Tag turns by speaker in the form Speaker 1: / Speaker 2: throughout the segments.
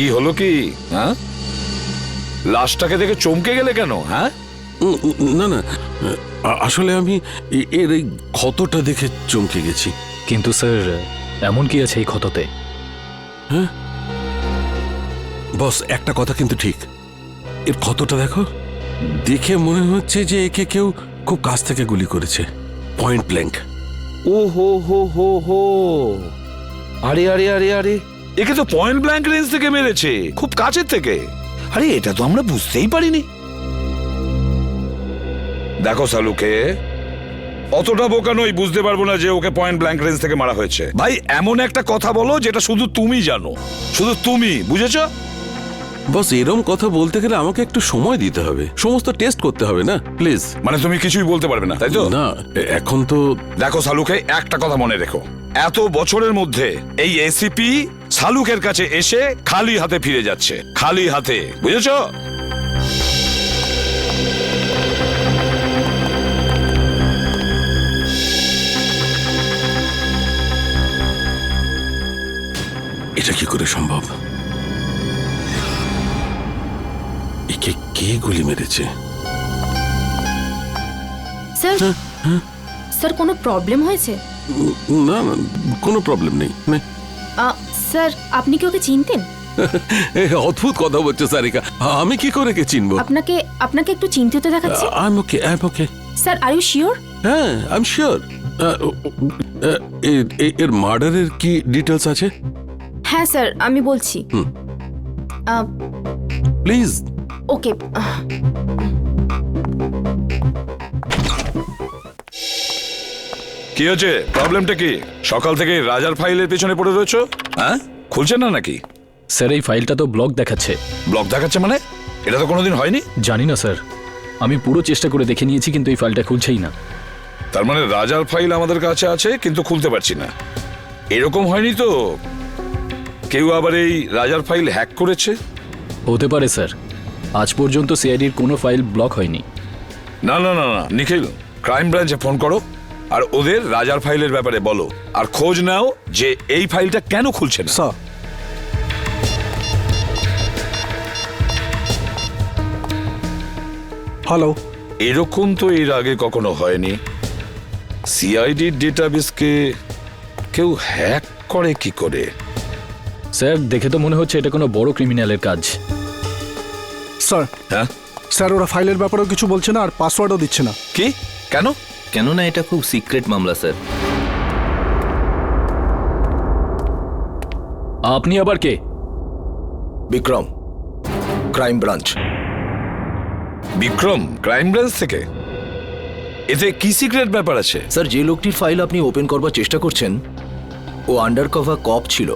Speaker 1: কি হলো কি? হ্যাঁ, লাশটাকে দেখে চমকে গেলে কেন? হ্যাঁ,
Speaker 2: না না, আসলে আমি এর এই ক্ষতটা দেখে চমকে গেছি।
Speaker 3: কিন্তু স্যার এমন কি আছে এই ক্ষততে?
Speaker 2: হ্যাঁ বস, একটা কথা কিন্তু ঠিক, এর ক্ষতটা দেখো, দেখে মনে হচ্ছে যে একে কেউ খুব কাছ থেকে গুলি করেছে, পয়েন্ট ব্ল্যাঙ্ক।
Speaker 1: ও হো হো হো হো, আরে আরে আরে আরে, একে তো পয়েন্ট ব্ল্যাঙ্ক রেঞ্জ থেকে মেরেছে, খুব কাছের থেকে। আরে এটা তো আমরা বুঝতেই পারিনি। দেখো সালুকে, অতটা বোকা নই, বুঝতে পারবো না যে ওকে পয়েন্ট ব্ল্যাঙ্ক রেঞ্জ থেকে মারা হয়েছে। ভাই এমন একটা কথা বলো যেটা শুধু তুমি জানো, শুধু তুমি বুঝেছো।
Speaker 2: বস এরম কথা বলতে গেলে আমাকে একটু সময় দিতে হবে, সমস্ত টেস্ট করতে হবে না, প্লিজ।
Speaker 1: মানে তুমি কিছুই বলতে পারবে না, তাই তো?
Speaker 2: না এখন তো
Speaker 1: দেখো সালুকে, একটা কথা মনে রেখো, এত বছরের মধ্যে এই এসিপি সালুকের কাছে এসে খালি হাতে ফিরে যাচ্ছে, খালি হাতে, বুঝেছো?
Speaker 2: এটা কি করে সম্ভব? একে কে গুলি মেরেছে?
Speaker 4: স্যার, স্যার কোনো প্রবলেম হয়েছে?
Speaker 2: না না, কোনো প্রবলেম নেই।
Speaker 4: স্যার আপনি কি ওকে চিনতেন?
Speaker 2: অদ্ভুত কথা বলছো সারিকা, আমি কি করে কে চিনবো?
Speaker 4: আপনাকে আপনাকে একটু চিন্তিত দেখাচ্ছে।
Speaker 2: I am okay, I am okay.
Speaker 4: Sir are you sure?
Speaker 2: হ্যাঁ আই এম শিওর। এর মার্ডারের কি ডিটেলস আছে?
Speaker 4: হ্যাঁ স্যার আমি বলছি।
Speaker 2: প্লিজ।
Speaker 4: ওকে,
Speaker 1: কি হচ্ছে, প্রবলেমটা কি? সকাল থেকে রাজার ফাইলের পেছনে পড়ে রয়েছো, হ্যাঁ? খুলছে না নাকি?
Speaker 3: স্যার এই ফাইলটা তো ব্লক দেখাচ্ছে।
Speaker 1: ব্লক দেখাচ্ছে মানে? এটা তো কোনোদিন হয়নি।
Speaker 3: জানি না স্যার, আমি পুরো চেষ্টা করে দেখে নিয়েছি কিন্তু এই ফাইলটা খুলছেই না।
Speaker 1: তার মানে রাজার ফাইল আমাদের কাছে আছে কিন্তু খুলতে পারছি না, এরকম হয়নি তো? কেউ আবার এই রাজার ফাইল হ্যাক করেছে?
Speaker 3: হতে পারে স্যার, আজ পর্যন্ত সিআইডির কোনো ফাইল ব্লক হয়নি।
Speaker 1: না না না না, নিখিল ক্রাইম ব্রাঞ্চে ফোন করো আর ওদের রাজার ফাইলের ব্যাপারে বলো, আর খোঁজ নাও যে এই ফাইলটা কেন খুলছে না।
Speaker 5: Sir, hello.
Speaker 1: এরকম তো এর আগে কখনো হয়নি। সিআইডির ডেটাবেসকে কেউ হ্যাক করে কি করে?
Speaker 3: স্যার দেখে তো মনে হচ্ছে এটা কোনো বড় ক্রিমিনালের কাজ।
Speaker 5: স্যার,
Speaker 1: হ্যাঁ
Speaker 5: স্যার ওরা ফাইলের ব্যাপারেও কিছু বলছে না আর পাসওয়ার্ডও দিচ্ছে না।
Speaker 1: কি? কেন?
Speaker 6: কেননা এটা খুব সিক্রেট মামলা স্যার।
Speaker 3: আপনি আবার কে?
Speaker 7: Vikram, crime branch.
Speaker 1: Vikram crime branch থেকে? এতে কি সিক্রেট ব্যাপার আছে?
Speaker 7: স্যার যে লোকটির ফাইল আপনি ওপেন করবার চেষ্টা করছেন ও আন্ডার কভার কপ ছিল।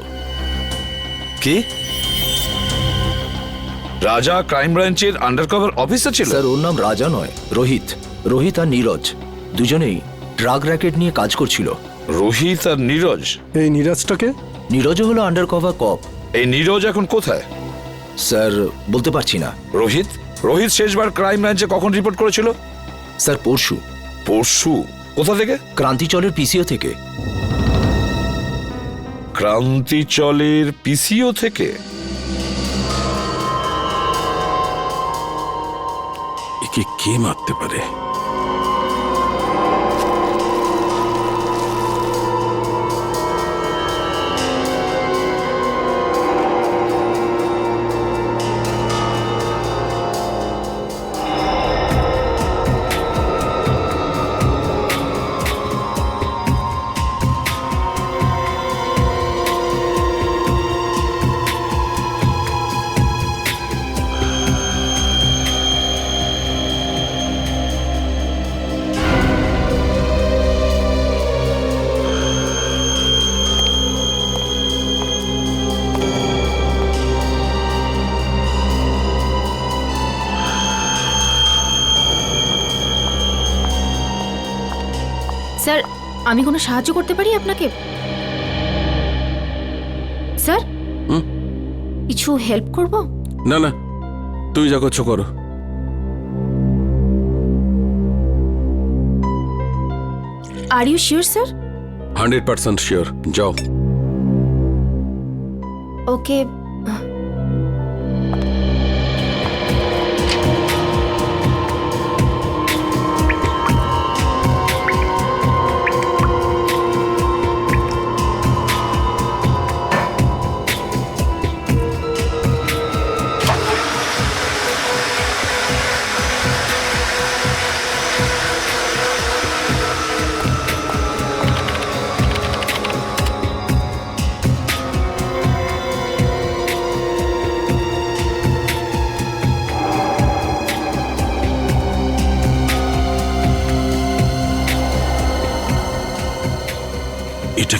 Speaker 1: কি? রাজা ক্রাইম ব্রাঞ্চের আন্ডারকভার অফিসার ছিল?
Speaker 7: স্যার ওর নাম রাজা নয়, রোহিত। রোহিত আর নীরজ দুজনেই ড্রাগ র্যাকেট নিয়ে কাজ করছিল।
Speaker 1: রোহিত আর নীরজ?
Speaker 5: এই নিরাজটাকে?
Speaker 7: নীরজও হলো আন্ডার কভার কপ।
Speaker 1: এই নীরজ এখন কোথায়?
Speaker 7: স্যার বলতে পারছি না।
Speaker 1: রোহিত? রোহিত শেষবার ক্রাইম ব্রাঞ্চে কখন রিপোর্ট করেছিল?
Speaker 7: স্যার পরশু।
Speaker 1: পরশু? কোথা থেকে?
Speaker 7: ক্রান্তিচলের পিসিও থেকে।
Speaker 1: ক্রান্তিচলের পিসিও থেকে?
Speaker 2: একে কে মারতে পারে?
Speaker 4: স্যার আমি কোনো সাহায্য করতে পারি আপনাকে? স্যার কিছু হেল্প করব?
Speaker 2: না না, তুই যা করছো করো।
Speaker 4: Are you sure sir?
Speaker 2: 100% sure, যাও।
Speaker 4: ওকে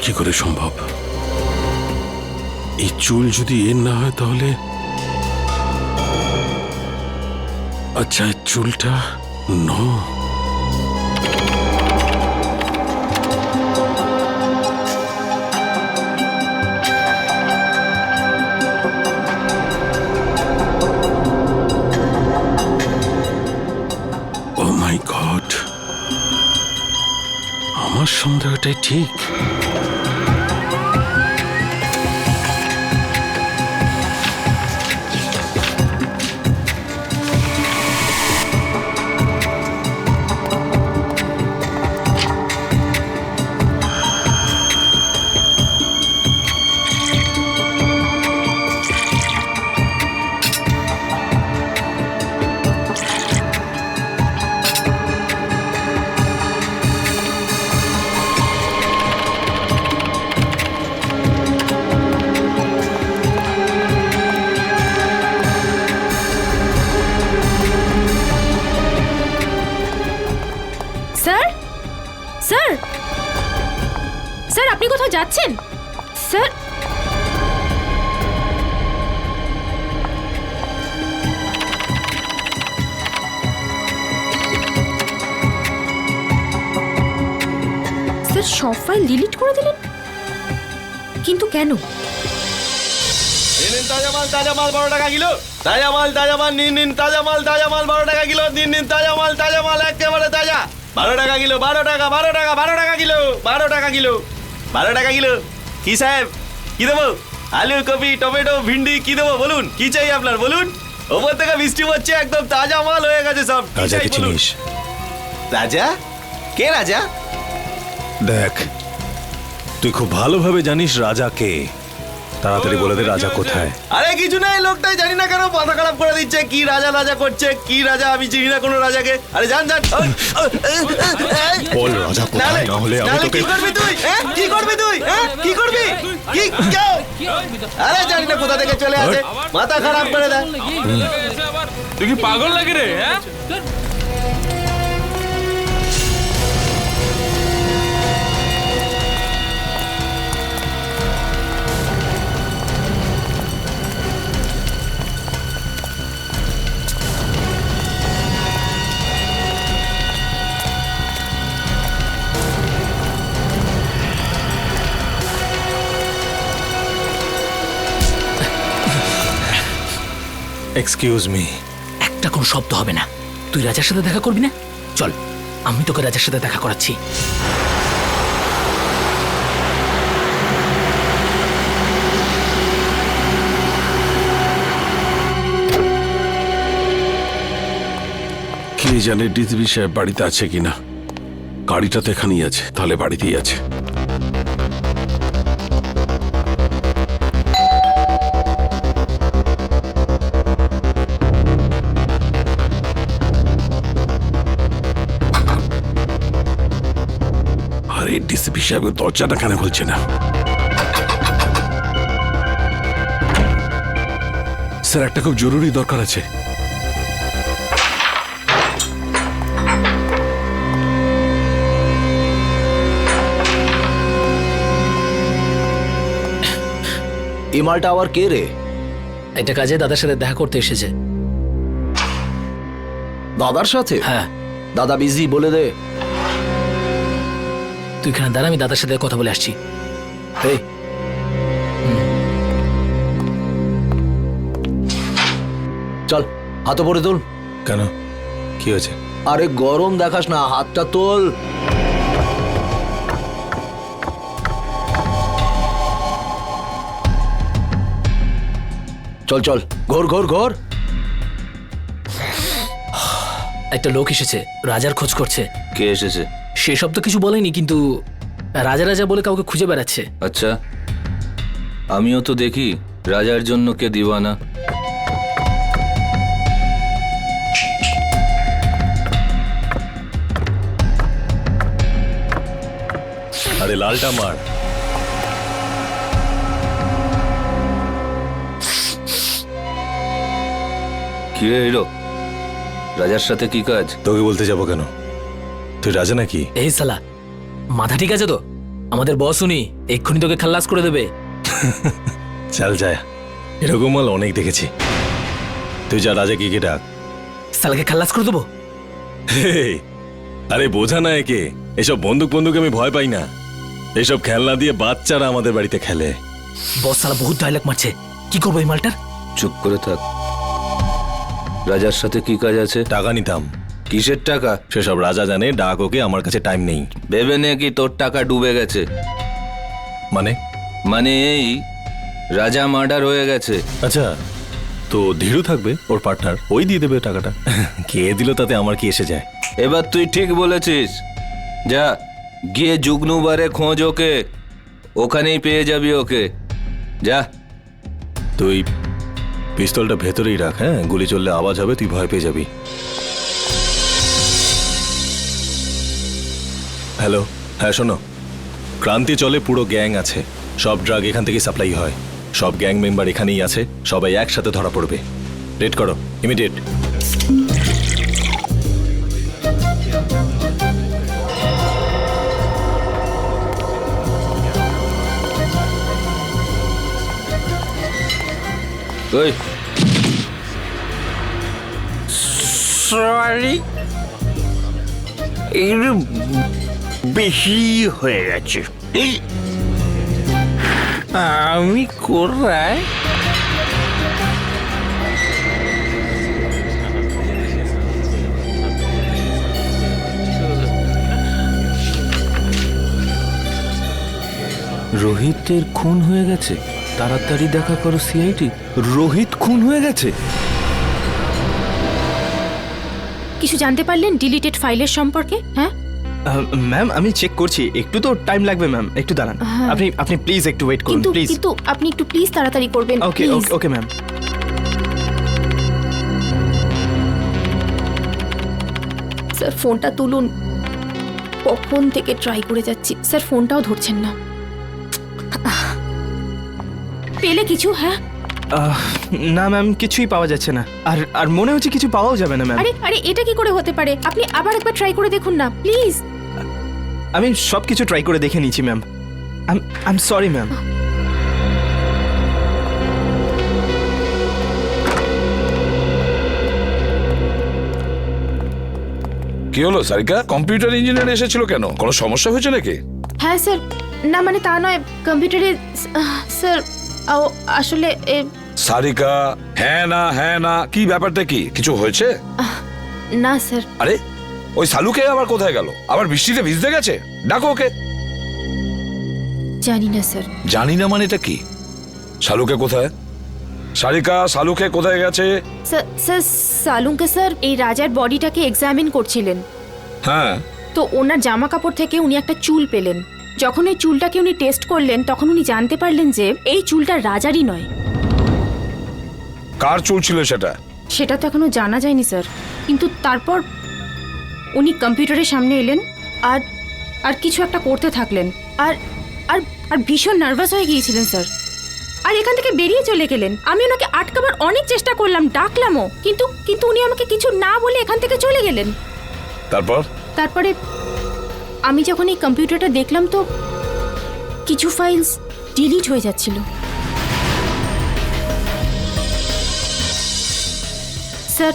Speaker 2: কি করে সম্ভব? এই চুল যদি এর না হয় তাহলে আচ্ছা এই চুলটা নো। ও মাই গড, আমার সন্দেহটাই ঠিক।
Speaker 4: স্যার স্যার স্যার আপনি কোথাও যাচ্ছেন স্যার? স্যার সব ফাইল ডিলিট করে দিলেন, কিন্তু কেন?
Speaker 8: নিন তাজা মাল 12 টাকা কিলো। তাজা মাল নিন তাজা মাল 12 টাকা কিলো। নিন তাজা মাল একেবারে তাজা। 12 টাকা কিলো, 12 টাকা, 12 টাকা, 12 টাকা কিলো, 12 টাকা কিলো, 12 টাকা কিলো। কি সাহেব কি দেবো? আলু, কপি, টমেটো, ভিন্ডি কি দেবো বলুন? কি চাই আপনার বলুন? ওপর থেকে বৃষ্টি হচ্ছে, একদম তাজা মাল হয়ে গেছে সব।
Speaker 9: রাজাকে চিনিস?
Speaker 8: রাজা? কে রাজা?
Speaker 9: দেখ, তুই খুব ভালোভাবে জানিস রাজা কে। তাড়াতাড়ি বলে দে রাজা কোথায়।
Speaker 8: আরে কিছু নাই, লোকটাই জানি না কেন মাথা খারাপ করে দিচ্ছে। কি রাজা রাজা করছে? কি রাজা? আমি চিনি না কোনো রাজাকে। আরে জান জান।
Speaker 9: বল রাজা কোথায়, না হলে আমি তোকে।
Speaker 8: কি করবি তুই? কি করবি তুই? কি করবি? কি কেউ? আরে জানি না কোথা থেকে চলে আসে, মাথা খারাপ করে দেয়।
Speaker 10: তুই কি পাগল লাগে রে?
Speaker 9: Excuse me.
Speaker 7: একটা কোনো শব্দ হবে না। তুই রাজার সাথে দেখা করবি না? চল, আমি তোকে রাজার সাথে দেখা করাচ্ছি।
Speaker 2: কে জানে ডিসিপি সাহেব বাড়িতে আছে কিনা। গাড়িটা তো এখানেই আছে, তাহলে বাড়িতেই আছে। আরে ডিসিপি সাহেব দরজাটা কেন খুলছে না? স্যার একটা খুব জরুরি দরকার আছে।
Speaker 7: এই মালটা আবার কে রে?
Speaker 11: এটা কাজে দাদার সাথে দেখা করতে এসেছে।
Speaker 7: দাদার সাথে?
Speaker 11: হ্যাঁ।
Speaker 7: দাদা বিজি, বলে দে।
Speaker 11: তুই এখানে দাঁড়া, আমি দাদার সাথে কথা বলে আসছি।
Speaker 7: এই চল, হাত পরে তোল।
Speaker 9: কেন, কি হয়েছে?
Speaker 7: আরে গরম দেখাস না, হাতটা তোল। চল চল, ঘোর ঘোর ঘোর।
Speaker 11: একটা লোক এসেছে, রাজার খোঁজ করছে।
Speaker 6: কে এসেছে?
Speaker 11: সেসব তো কিছু বলেনি, কিন্তু রাজা রাজা বলে কাউকে খুঁজে বেড়াচ্ছে।
Speaker 6: আচ্ছা, আমিও তো দেখি রাজার জন্য কে দিওয়ানা।
Speaker 9: আরে লালটা মার।
Speaker 6: কি রে হিরো, রাজার সাথে কি কাজ?
Speaker 9: তোকে বলতে যাবো কেন? তুই রাজা নাকি?
Speaker 11: এই সালা, মাথা ঠিক আছে তো? আমাদের বস উনি এক্ষুনি তোকে খাল্লাস করে দেবে।
Speaker 9: চল যায়, এরকম মাল অনেক দেখেছি। তুই যা রাজা কি ডাক।
Speaker 11: সালাকে খাল্লাস করে দেবো।
Speaker 9: হেই, আরে বোঝা না একে, এসব বন্দুক আমি ভয় পাই না। এসব খেলনা দিয়ে বাচ্চারা আমাদের বাড়িতে খেলে।
Speaker 11: বস সালা বহুত ডায়লগ মারছে, কি করবো এই মালটার?
Speaker 6: চুপ করে থাক। রাজার সাথে কি কাজ আছে?
Speaker 9: টাকা নিতাম।
Speaker 6: কিসের টাকা?
Speaker 9: সেসব রাজা জানে, ডাক ওকে, আমার কাছে টাইম নেই।
Speaker 6: ভেবে নে কি তোর টাকা ডুবে গেছে।
Speaker 9: মানে?
Speaker 6: মানে এই রাজা মার্ডার হয়ে গেছে।
Speaker 9: আচ্ছা, তো ধীরু থাকবে, ওর পার্টনার, ওই দিয়ে দেবে টাকাটা। কে দিল তাতে আমার কি এসে যায়?
Speaker 6: এবার তুই ঠিক বলেছিস। যা গিয়ে জুগনুবারে খোঁজ ওকে, ওখানেই পেয়ে যাবি ওকে। যা।
Speaker 9: তুই পিস্তলটা ভেতরেই রাখ, হ্যাঁ? গুলি চললে আওয়াজ হবে, তুই ভয় পেয়ে যাবি। হ্যালো, হ্যাঁ শোনো, ক্রান্তি চলে পুরো গ্যাং আছে, সব ড্রাগ এখান থেকে সাপ্লাই হয়, সব গ্যাং মেম্বার এখানেই আছে, সবাই একসাথে ধরা পড়বে। রেড করো, ইমিডিয়েট।
Speaker 6: ওই
Speaker 8: সরি, একটু বেশি হয়ে গেছে। আমি কোথায়?
Speaker 6: রোহিতের খুন হয়ে গেছে। তাড়াতাড়ি দেখা করো সিআইডি। রোহিত খুন হয়ে গেছে।
Speaker 4: কিছু জানতে পারলেন ডিলিটেড ফাইলের সম্পর্কে? হ্যাঁ
Speaker 12: ম্যাম, আমি চেক করছি, একটু তো টাইম লাগবে ম্যাম, একটু দাঁড়ান।
Speaker 4: হ্যাঁ।
Speaker 12: আপনি প্লিজ একটু ওয়েট করুন, প্লিজ।
Speaker 4: কিন্তু আপনি একটু প্লিজ তাড়াতাড়ি করবেন।
Speaker 12: ওকে
Speaker 4: please।
Speaker 12: Okay ma'am.
Speaker 4: স্যার ফোনটা তুলুন, কখন থেকে ট্রাই করে যাচ্ছি, স্যার ফোনটাও ধরছেন না। পেলে কিছু? হ্যাঁ
Speaker 12: না ম্যাম, কিছুই পাওয়া যাচ্ছে না, আর মনে হচ্ছে কিছু পাওয়াও যাবে না ম্যাম।
Speaker 4: আরে আরে এটা কি করে হতে পারে? আপনি আবার একবার ট্রাই করে দেখুন না প্লিজ।
Speaker 12: আমি সব কিছু ট্রাই করে দেখে নিয়েছি ma'am. I am sorry ma'am.
Speaker 1: কি হলো সারিকা? কম্পিউটার ইঞ্জিনিয়ার এসেছিল কেন? কোনো সমস্যা হয়েছে নাকি?
Speaker 4: হ্যাঁ স্যার, না মানে তা নয়, কম্পিউটারে স্যার আসলে
Speaker 1: সারিকা, হ্যাঁ না কি ব্যাপারটা কি? কিছু হয়েছে?
Speaker 4: না স্যার।
Speaker 1: আরে ওই সালুকে আবার কোথায় গেল? আবার বৃষ্টিতে ভিজতে গেছে? ডাকো ওকে।
Speaker 4: জানি না স্যার।
Speaker 1: জানি না মানে এটা কি? শালুকে কোথায়? সারিকা, শালুকে কোথায় গেছে?
Speaker 4: স্যার সালুকে স্যার এই রাজার বডিটাকে এক্সামিন করছিলেন,
Speaker 1: হ্যাঁ
Speaker 4: তো ওনার জামা কাপড় থেকে উনি একটা চুল পেলেন। যখন এই চুলটাকে উনি টেস্ট করলেন তখন উনি জানতে পারলেন যে এই চুলটা রাজারই নয়।
Speaker 1: কার চুল ছিল সেটা?
Speaker 4: সেটা তো এখনো জানা যায়নি স্যার, কিন্তু তারপর উনি কম্পিউটারের সামনে এলেন আর আর কিছু একটা করতে থাকলেন, আর আর আর ভীষণ নার্ভাস হয়ে গিয়েছিলেন স্যার, আর এখান থেকে বেরিয়ে চলে গেলেন। আমি ওনাকে আটকাবার অনেক চেষ্টা করলাম, ডাকলামও, কিন্তু উনি আমাকে কিছু না বলে এখান থেকে চলে গেলেন।
Speaker 1: তারপরে
Speaker 4: আমি যখন এই কম্পিউটারটা দেখলাম তো কিছু ফাইলস ডিলিট হয়ে যাচ্ছিল। স্যার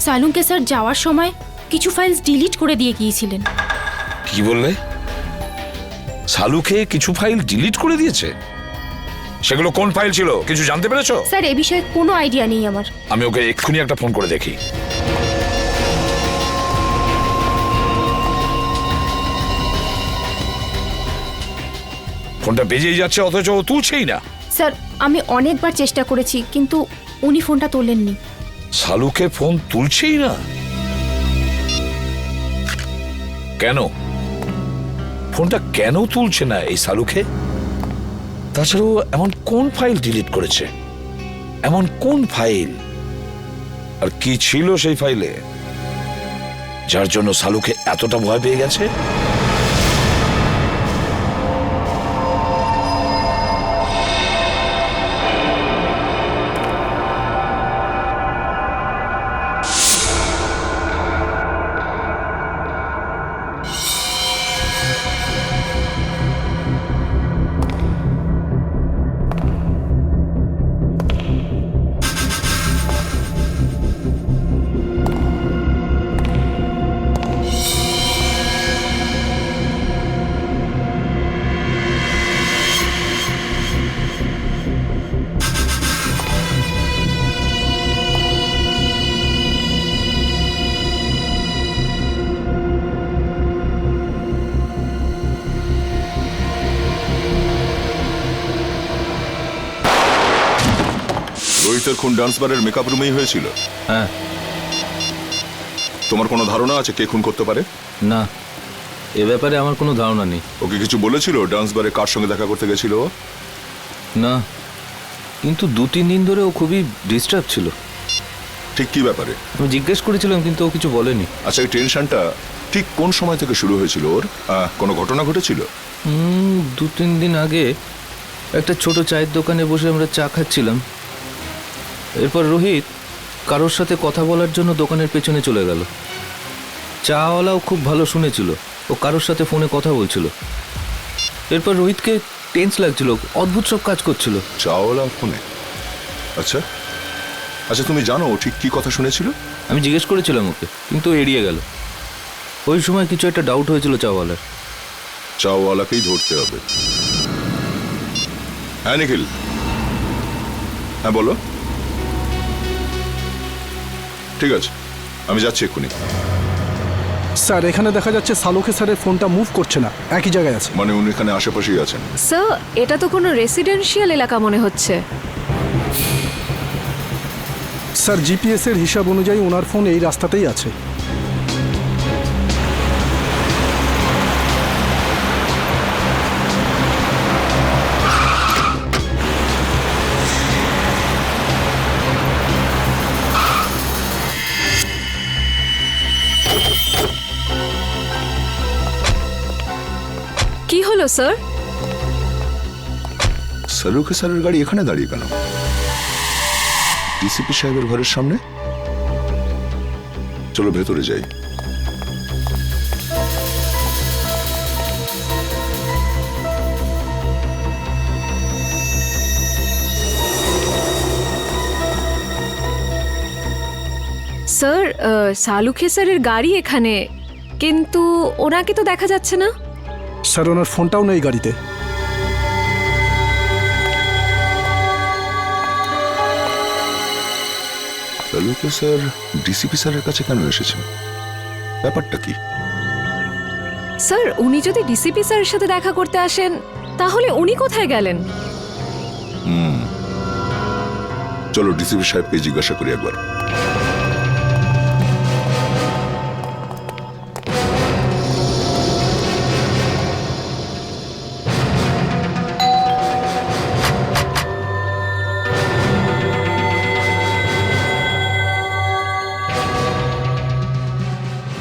Speaker 4: সালুকে স্যার যাওয়ার সময় কিছু ফাইলস ডিলিট করে দিয়ে গিয়েছিলেন।
Speaker 1: কি বললে? সালুকে কিছু ফাইল ডিলিট করে দিয়েছে? সেগুলো কোন ফাইল ছিল কিছু জানতে পেরেছো?
Speaker 4: স্যার এ বিষয়ে কোনো আইডিয়া নেই আমার।
Speaker 1: আমি ওকে এক্ষুনি একটা ফোন করে দেখি। ফোনটা বেজেই যাচ্ছে অথচ ও তুলছেই না।
Speaker 4: স্যার আমি অনেকবার চেষ্টা করেছি কিন্তু উনি ফোনটা তোলেননি।
Speaker 1: সালুকে ফোন তুলছেই না কেন? ফোনটা কেন তুলছে না এই সালুকে? তাছাড়াও এমন কোন ফাইল ডিলিট করেছে? এমন কোন ফাইল? আর কি ছিল সেই ফাইলে যার জন্য সালুকে এতটা ভয় পেয়ে গেছে?
Speaker 13: রোহিতের খুন ডান্স বারের মেকআপ রুমেই হয়েছিল?
Speaker 6: হ্যাঁ।
Speaker 13: তোমার কোনো ধারণা আছে কে খুন করতে পারে?
Speaker 6: না, এ ব্যাপারে আমার কোনো ধারণা নেই।
Speaker 13: ওকে কিছু বলেছিল ডান্স বারে কার সঙ্গে দেখা করতে গেছিল ও?
Speaker 6: না, কিন্তু 2-3 দিন ধরে ও খুবই ডিস্টার্ব ছিল।
Speaker 13: ঠিক কি ব্যাপারে?
Speaker 6: আমি জিজ্ঞেস করেছিলাম কিন্তু ও কিছু বলেনি।
Speaker 13: আচ্ছা, এই টেনশনটা ঠিক কোন সময় থেকে শুরু হয়েছিল ওর? কোনো ঘটনা ঘটেছিল?
Speaker 6: 2-3 দিন আগে একটা ছোট চায়ের দোকানে বসে আমরা চা খাচ্ছিলাম। এরপর রোহিত কারোর সাথে কথা বলার জন্য দোকানের পেছনে চলে গেল। চাওয়ালাও খুব ভালো শুনেছিল, ও কারোর সাথে ফোনে কথা বলছিল। এরপর রোহিতকে টেন্স লাগছিল, অদ্ভুত সব কাজ করছিল।
Speaker 13: চাওয়ালা ফোনে? আচ্ছা আচ্ছা, তুমি জানো ও ঠিক কি কথা শুনেছিল?
Speaker 6: আমি জিজ্ঞেস করেছিলাম ওকে, কিন্তু ও এড়িয়ে গেল। ওই সময় কিছু একটা ডাউট হয়েছিল চাওয়ালার।
Speaker 13: চাওয়ালাকেই ধরতে হবে। হ্যাঁ নিখিল, হ্যাঁ বলো। ঠিক আছে, আমি যাচ্ছি এক্ষুনি।
Speaker 5: স্যার, এখানে দেখা যাচ্ছে সালুখে স্যারের ফোনটা মুভ করছে না, একই জায়গায় আছে।
Speaker 13: মানে উনি এখানে আশেপাশেই আছেন?
Speaker 14: স্যার, এটা তো কোনো রেসিডেন্সিয়াল এলাকা মনে হচ্ছে।
Speaker 5: স্যার, জিপিএস এর হিসাব অনুযায়ী ওনার ফোন এই রাস্তাতেই আছে।
Speaker 14: কি হলো স্যার?
Speaker 13: সালুখে স্যারের গাড়ি এখানে দাঁড়িয়ে কেন? ডিসিপি সাহেবের ঘরের সামনে? চলো ভেতরে যাই।
Speaker 14: স্যার, সালুখে স্যারের গাড়ি এখানে, কিন্তু ওনাকে তো দেখা যাচ্ছে না।
Speaker 5: স্যার, ওনার ফোনটাও নেই গাড়িতে।
Speaker 13: সালুখে স্যার ডিসিপি স্যারের কাছে কেন এসেছেন? ব্যাপারটা কি?
Speaker 14: স্যার, উনি যদি ডিসিপি স্যারের সাথে দেখা করতে আসেন, তাহলে উনি কোথায় গেলেন?
Speaker 13: চলো ডিসিপি সাহেবকে জিজ্ঞাসা করি একবার।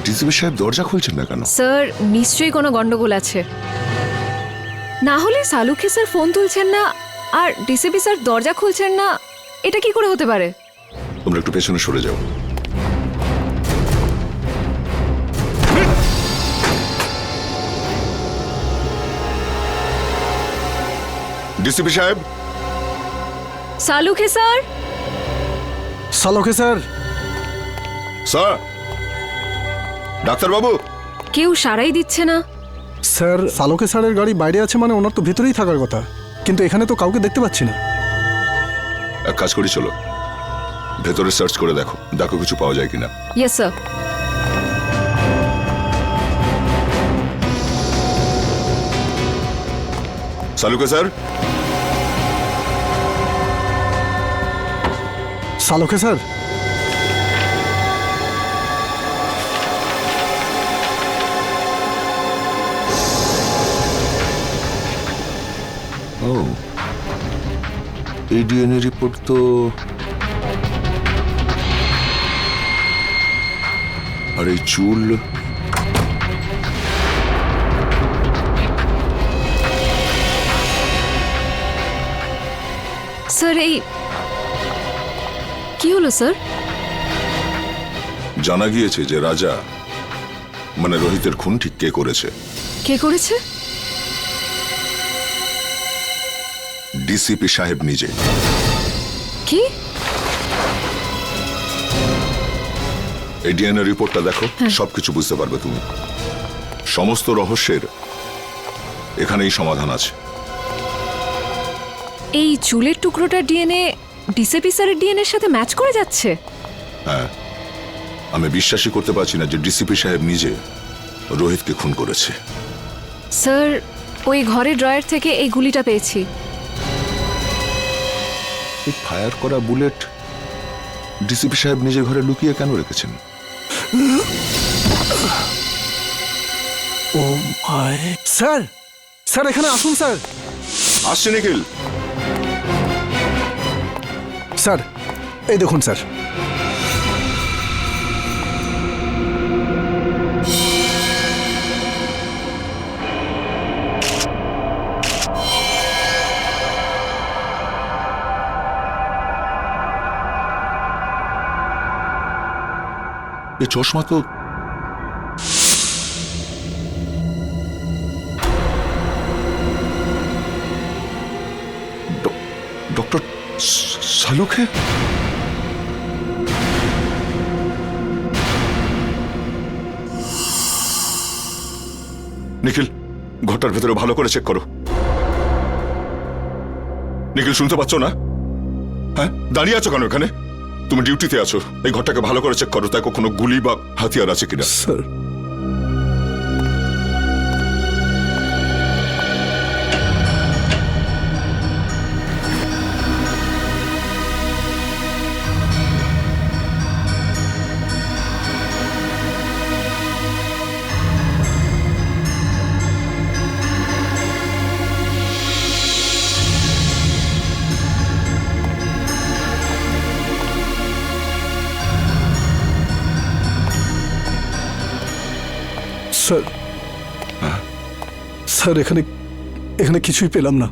Speaker 13: ডিসিপি সাহেব দরজা খুলছেন না কেন?
Speaker 14: স্যার, নিশ্চয়ই কোনো গন্ডগোল আছে। না হলে সালুখে স্যার ফোন তুলছেন না আর ডিসিপি স্যার দরজা খুলছেন না, এটা কি করে হতে পারে?
Speaker 13: তোমরা একটু পেছনে সরে যাও। ডিসিপি সাহেব।
Speaker 14: Salunkhe sir.
Speaker 5: Salunkhe sir.
Speaker 13: Sir, ডাক্তারবাবু।
Speaker 14: কেউ সারাই দিচ্ছে না।
Speaker 5: স্যার, সালুখে স্যারের গাড়ি বাইরে আছে মানে ওনার তো ভিতরেই থাকার কথা, কিন্তু এখানে তো কাউকে দেখতে পাচ্ছি না।
Speaker 13: এক কাজ করি, চলো ভেতরে সার্চ করে দেখো, দেখো কিছু পাওয়া যায় কিনা।
Speaker 14: Yes sir.
Speaker 13: Salunkhe sir.
Speaker 5: Salunkhe sir.
Speaker 13: ও, এই ডিএনএ রিপোর্ট তো আর এই চুল।
Speaker 14: স্যার, এই কি হলো স্যার?
Speaker 13: জানা গিয়েছে যে রাজা মানে রোহিতের খুন ঠিক কে করেছে।
Speaker 14: কে করেছে?
Speaker 13: ডিসিপি সাহেব নিজে।
Speaker 14: কি?
Speaker 13: এই ডিএনএ রিপোর্টটা দেখো, সবকিছু বুঝতে পারবে তুমি। সমস্ত রহস্যের এখানেই সমাধান আছে।
Speaker 14: এই চুলের টুকরোটার ডিএনএ ডিসিপি স্যারের ডিএনএর সাথে ম্যাচ করে যাচ্ছে?
Speaker 13: হ্যাঁ, আমি বিশ্বাসই করতে পারছি না যে ডিসিপি সাহেব নিজে রোহিতকে খুন করেছে।
Speaker 14: স্যার, ওই ঘরের ড্রয়ার থেকে এই গুলিটা পেয়েছি।
Speaker 13: এই ফায়ার করা বুলেট ডিসিপি সাহেব নিজের ঘরে লুকিয়ে কেন রেখেছেন?
Speaker 5: ও মাই স্যার, স্যার এখানে আসুন স্যার।
Speaker 13: আসছে নিখিল।
Speaker 5: স্যার এই দেখুন স্যার,
Speaker 13: এই চশমা তো ডক্টর সালুকে। নিখিল, ঘরটার ভেতরে ভালো করে চেক করো। নিখিল, শুনতে পাচ্ছ না? হ্যাঁ, দাঁড়িয়ে আছো কেন এখানে? তুমি ডিউটিতে আছো, এই ঘরটাকে ভালো করে চেক করো, তাই কোনো গুলি বা হাতিয়ার আছে কিনা।
Speaker 5: স্যার স্যার, স্যার এখানে এখানে কিছুই পেলাম না।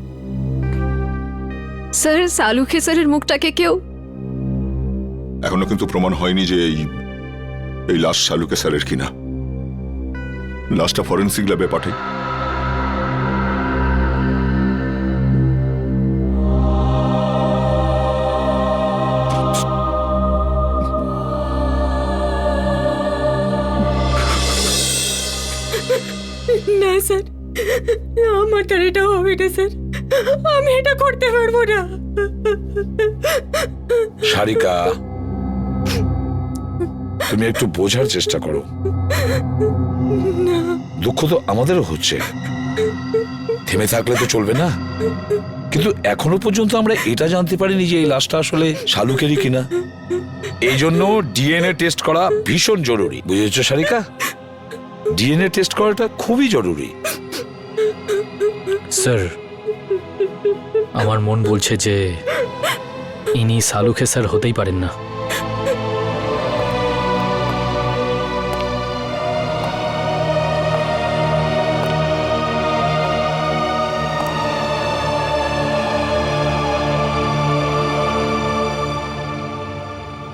Speaker 14: স্যার সালুখে স্যারের মুখটাকে কেউ
Speaker 13: এখনো কিন্তু প্রমাণ হয়নি যে এই লাশ সালুকে স্যারের কিনা। লাশটা ফরেন্সিক ল্যাবে পাঠাই।
Speaker 4: না স্যার, আমার দ্বারা এটা হবে না স্যার, আমি এটা করতে পারবো না।
Speaker 1: সারিকা, তুমি একটু বোঝার চেষ্টা করো। দুঃখ তো আমাদেরও হচ্ছে, থেমে থাকলে তো চলবে না। কিন্তু এখনো পর্যন্ত আমরা এটা জানতে পারিনি যে এই লাশটা আসলে শালুকেরই কিনা। এই জন্য ডিএনএ টেস্ট করা ভীষণ জরুরি, বুঝেছো সারিকা? ডিএনএ টেস্ট করাটা খুবই জরুরি।
Speaker 3: স্যার, আমার মন বলছে যে ইনি সালুখে স্যার হতেই পারেন না।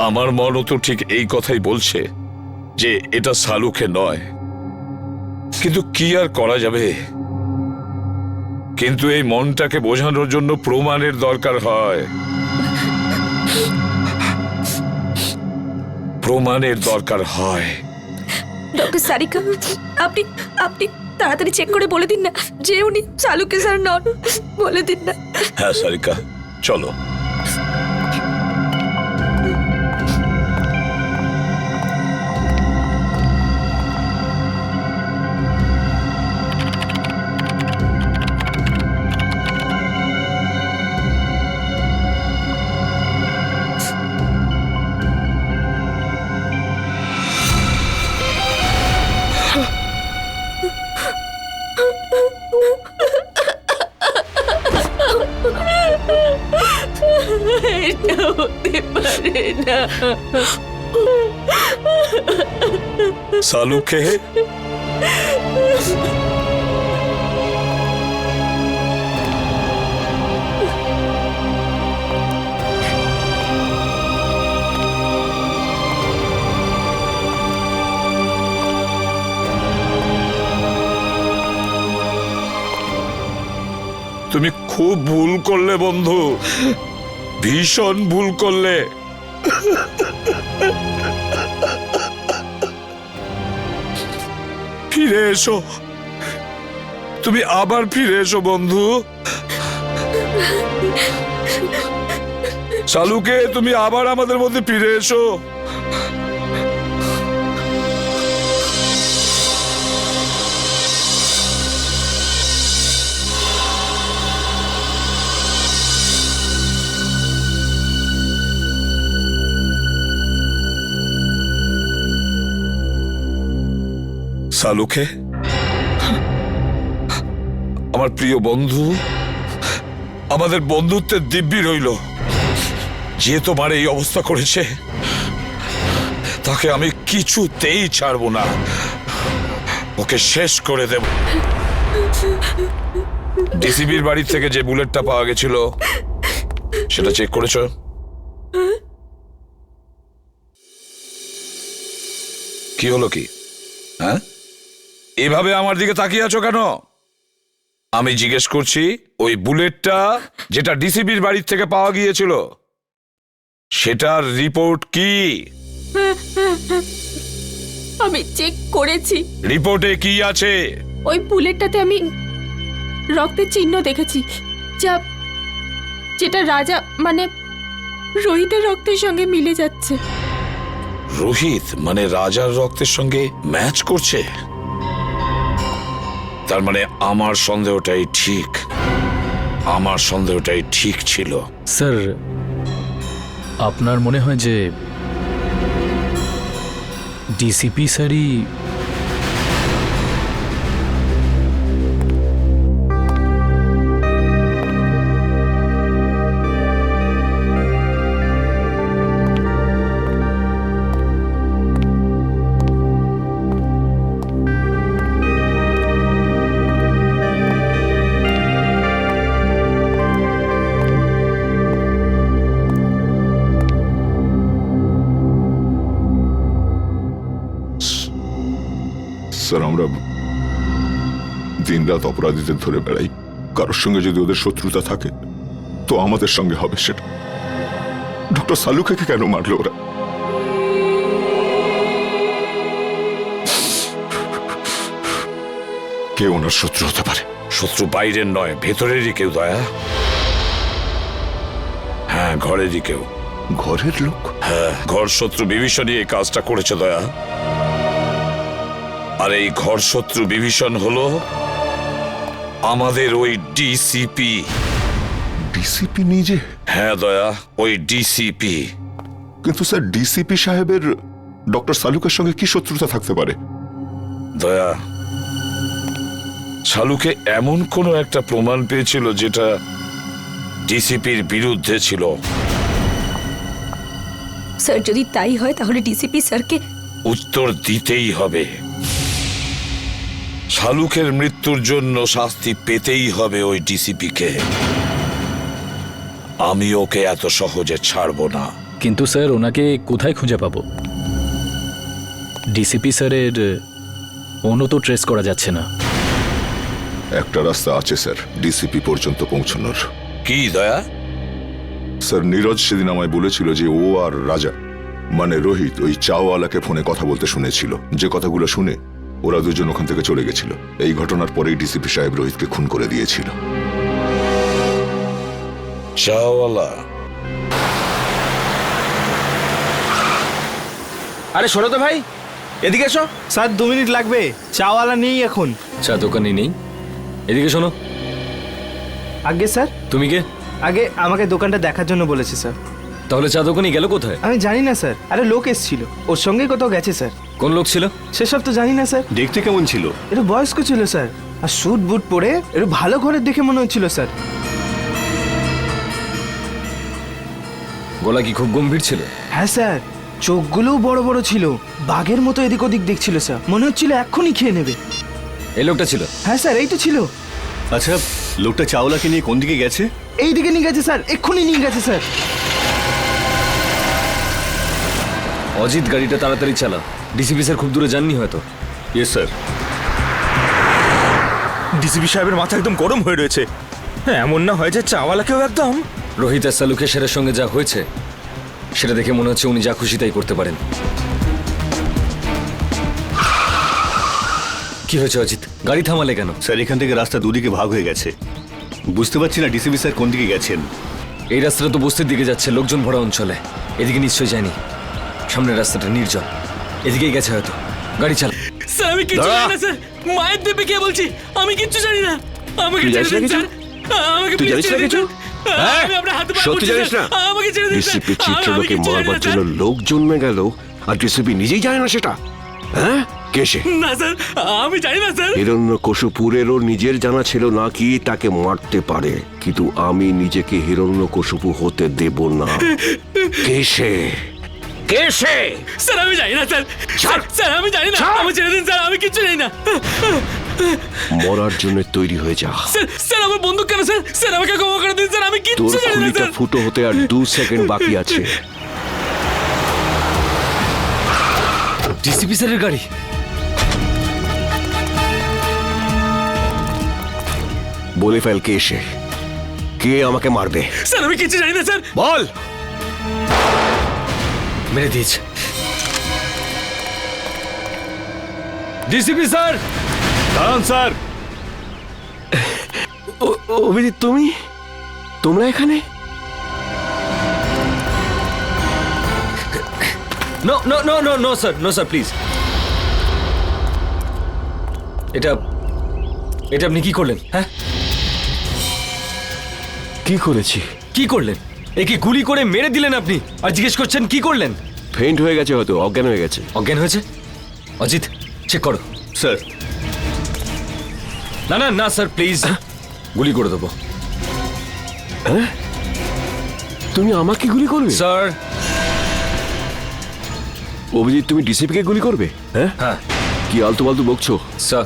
Speaker 1: আমার মনও তো ঠিক এই কথাই বলছে যে এটা সালুকে নয়, কিন্তু কি আর করা যাবে? কিন্তু এই মনটাকে বোঝানোর জন্য প্রমাণের দরকার হয়, প্রমাণের দরকার হয়।
Speaker 14: ডক্টর সারিকা, আপনি আপনি তাড়াতাড়ি চেক করে বলে দিন না যে উনি সালুকে স্যার নন, বলে দিন না।
Speaker 1: হ্যাঁ সারিকা, চলো।
Speaker 4: এটা হতে পারে না।
Speaker 1: সালুকে তুমি খুব ভুল করলে বন্ধু, ভীষণ ভুল করলে। ফিরে এসো, তুমি আবার ফিরে এসো বন্ধু। সালুকে, তুমি আবার আমাদের মধ্যে ফিরে এসো। সালুকে, আমার প্রিয় বন্ধু, আমাদের বন্ধুত্বের দিব্যি রইল, যে তোমার এই অবস্থা করেছে তাকে আমি কিছুতেই ছাড়বো না, ওকে শেষ করে দেব। ডিসিবির বাড়ি থেকে যে বুলেটটা পাওয়া গেছিল সেটা চেক করেছো? কি হলো কি? হ্যাঁ, এভাবে আমার দিকে তাকিয়ে আছো কেন? আমি জিজ্ঞেস করছি, ওই বুলেটটা যেটা ডিসিবির বাড়ির থেকে পাওয়া গিয়েছিল সেটার রিপোর্ট কি?
Speaker 4: আমি চেক করেছি,
Speaker 1: রিপোর্টে কি আছে?
Speaker 4: ওই বুলেটটাতে আমি রক্তের চিহ্ন দেখেছি, যেটা রাজা মানে রোহিতের রক্তের সঙ্গে মিলে যাচ্ছে।
Speaker 1: রোহিত মানে রাজার রক্তের সঙ্গে ম্যাচ করছে? তার মানে আমার সন্দেহটাই ঠিক, আমার সন্দেহটাই ঠিক ছিল।
Speaker 3: স্যার, আপনার মনে হয় যে ডিসিপি স্যারই
Speaker 13: স্যার, আমরা দিনরাত অপরাধীদের ধরে বেড়াই, কারোর সঙ্গে যদি ওদের শত্রুতা থাকে তো আমাদের সঙ্গে হবে সেটা। ডক্টর সালুকে কেন মারলো ওরা? কে ওনার শত্রু হতে পারে?
Speaker 1: শত্রু বাইরের নয়, ভেতরেরই কেউ দয়া। হ্যাঁ, ঘরেরই কেউ।
Speaker 13: ঘরের লোক?
Speaker 1: হ্যাঁ, ঘর শত্রু বিভীষণই এই কাজটা করেছে দয়া। আর এই ঘর শত্রু বিভীষণ হলো আমাদের ওই ডিসিপি।
Speaker 13: ডিসিপি নিজে?
Speaker 1: হ্যাঁ দয়া, ওই ডিসিপি।
Speaker 13: কিন্তু স্যার, ডিসিপি সাহেবের ডক্টর সালুকের সঙ্গে কি শত্রুতা থাকতে পারে?
Speaker 1: দয়া, সালুকে এমন কোনো একটা প্রমাণ পেয়েছিল যেটা ডিসিপির বিরুদ্ধে ছিল।
Speaker 4: স্যার, যদি তাই হয় তাহলে ডিসিপি স্যারকে
Speaker 1: উত্তর দিতেই হবে। শালুকের মৃত্যুর জন্য শাস্তি পেতেই হবে ওই ডিসিপিকে। আমি ওকে এত সহজে ছাড়বো না।
Speaker 3: কিন্তু স্যার, ওনাকে কোথায় খুঁজে পাবো? ডিসিপি স্যারের ফোনও তো ট্রেস করা যাচ্ছে না।
Speaker 13: একটা রাস্তা আছে স্যার ডিসিপি পর্যন্ত পৌঁছানোর।
Speaker 1: কি দয়া?
Speaker 13: স্যার, নীরজ সেদিন আমায় বলেছিল যে ও আর রাজা মানে রোহিত ওই চাওয়ালাকে ফোনে কথা বলতে শুনেছিল। যে কথাগুলো শুনে ওরা দুজন ওখান থেকে চলে গেছিল। এই ঘটনার পরেই ডিসিপি সাহেব রোহিতকে খুন করে দিয়েছিল।
Speaker 1: চাওয়ালা?
Speaker 12: আরে শোনো তো ভাই, এদিকে এসো। স্যার 2 মিনিট লাগবে, চাওয়ালা নেই এখন।
Speaker 3: চা দোকানে নেই? এদিকে শোনো।
Speaker 12: আগে স্যার।
Speaker 3: তুমি কে?
Speaker 12: আগে আমাকে দোকানটা দেখার জন্য বলেছে স্যার।
Speaker 3: তাহলে চা দোকানে গেল কোথায়?
Speaker 12: আমি জানি না স্যার। আরে লোক এসেছিল, ওর সঙ্গেই কোথাও গেছে স্যার।
Speaker 3: কোন লোক ছিল
Speaker 12: সেসব তো জানি না স্যার।
Speaker 9: দেখতে কেমন ছিল?
Speaker 12: একটু বয়স্ক ছিল স্যার, আর স্যুট বুট পরে একটু ভালো ঘরের দেখে মনে হচ্ছিল স্যার।
Speaker 3: গলা কি খুব গম্ভীর ছিল?
Speaker 12: হ্যাঁ স্যার, চোখগুলোও বড় বড় ছিল, বাঘের মতো এদিক ওদিক দেখছিল স্যার। মনে হচ্ছিল এক্ষুনি খেয়ে নেবে।
Speaker 3: এই লোকটা ছিল?
Speaker 12: হ্যাঁ স্যার, এই তো ছিল।
Speaker 9: আচ্ছা, লোকটা চাওলাকে নিয়ে কোন দিকে গেছে?
Speaker 12: এই দিকে নিয়ে গেছে স্যার, এক্ষুনি নিয়ে গেছে স্যার।
Speaker 3: অজিত, গাড়িটা তাড়াতাড়ি চালা। ডিসিপি স্যার খুব দূরে যাননি হয়তো।
Speaker 9: Yes sir.
Speaker 12: ডিসিপি সাহেবের মাথা একদম গরম হয়ে রয়েছে। হ্যাঁ, এমন না হয় যে চাওয়ালাকেও একদম।
Speaker 3: রোহিত আর সালুকে স্যারের সঙ্গে যা হয়েছে সেটা দেখে মনে হচ্ছে উনি যা খুশি তাই করতে পারেন। কি হয়েছে অজিত? গাড়ি থামালে কেন?
Speaker 9: স্যার, এখান থেকে রাস্তা দুদিকে ভাগ হয়ে গেছে। বুঝতে পারছি না ডিসিপি স্যার কোন দিকে গেছেন।
Speaker 3: এই রাস্তাটা তো বস্তির দিকে যাচ্ছে, লোকজন ভরা অঞ্চলে। এদিকে নিশ্চয়ই যায়নি। সামনের রাস্তাটা নির্জন, এদিকেই গেছে হয়তো। গাড়ি চালা।
Speaker 11: স্যার, আমি কিচ্ছু জানি না স্যার। মায়ের দেবে কে বলছি? আমি কিচ্ছু জানি না। আমাকে ছেড়ে দিন স্যার। আমাকে প্লিজ ছেড়ে দিন স্যার। আমি আপনার হাতে পায়ে পড়ছি স্যার। আমাকে ছেড়ে দিন স্যার।
Speaker 15: ডিসিপি চিত্রলোকে মারবার জন্য লোক জন্মে গেল আর ডিসিপি নিজেই জানে না সেটা? হ্যাঁ, কে সে?
Speaker 11: না স্যার, আমি জানি না স্যার।
Speaker 15: হিরণ্যকশিপুরেরও নিজের জানা ছিল না কি তাকে মারতে পারে, কিন্তু আমি নিজেকে হিরণ্যকশিপু হতে দেব না। কে সে? কে সে?
Speaker 11: স্যার আমি জানি না স্যার। স্যার আমি জানি না, আমি ছেড়ে দিন স্যার, আমি কিচ্ছু জানি না।
Speaker 15: মরার জন্য তৈরি হয়ে যা।
Speaker 11: স্যার আমার বন্দুক কেন স্যার? স্যার আমাকে ক্ষমা করে দিন স্যার, আমি
Speaker 15: তোর
Speaker 11: কিচ্ছু জানি না
Speaker 15: খুলিটা
Speaker 11: স্যার।
Speaker 15: ফুটো হতে আর 2 সেকেন্ড বাকি আছে।
Speaker 3: ডিসিপি স্যারের গাড়ি।
Speaker 15: বলে ফেল কে সে, কে আমাকে মারবে।
Speaker 11: স্যার আমি কিচ্ছু জানি না স্যার।
Speaker 15: বল।
Speaker 3: মেরে দিয়েছে। ডিসিপি স্যার,
Speaker 9: দাঁড়ান স্যার।
Speaker 15: অভিজিৎ, তোমরা এখানে?
Speaker 3: No no no no no sir, no sir please. এটা আপনি কি করলেন? হ্যাঁ,
Speaker 15: কি করেছি?
Speaker 3: কি করলেন? একে গুলি করে মেরে দিলেন আপনি, আর জিজ্ঞেস করছেন কি করলেন?
Speaker 15: ফেইন্ট হয়ে গেছে, হয়তো অজ্ঞান হয়ে গেছে।
Speaker 3: অজ্ঞান হয়েছে? অজিত চেক করো।
Speaker 9: স্যার।
Speaker 3: না না না স্যার প্লিজ, গুলি করে দেবো।
Speaker 15: হ্যাঁ, তুমি আমাকে গুলি করবে?
Speaker 3: স্যার।
Speaker 15: অভিজিৎ, তুমি ডিসিপিকে গুলি করবে? হ্যাঁ
Speaker 3: হ্যাঁ।
Speaker 15: কি আলতু ফালতু বকছো?
Speaker 3: স্যার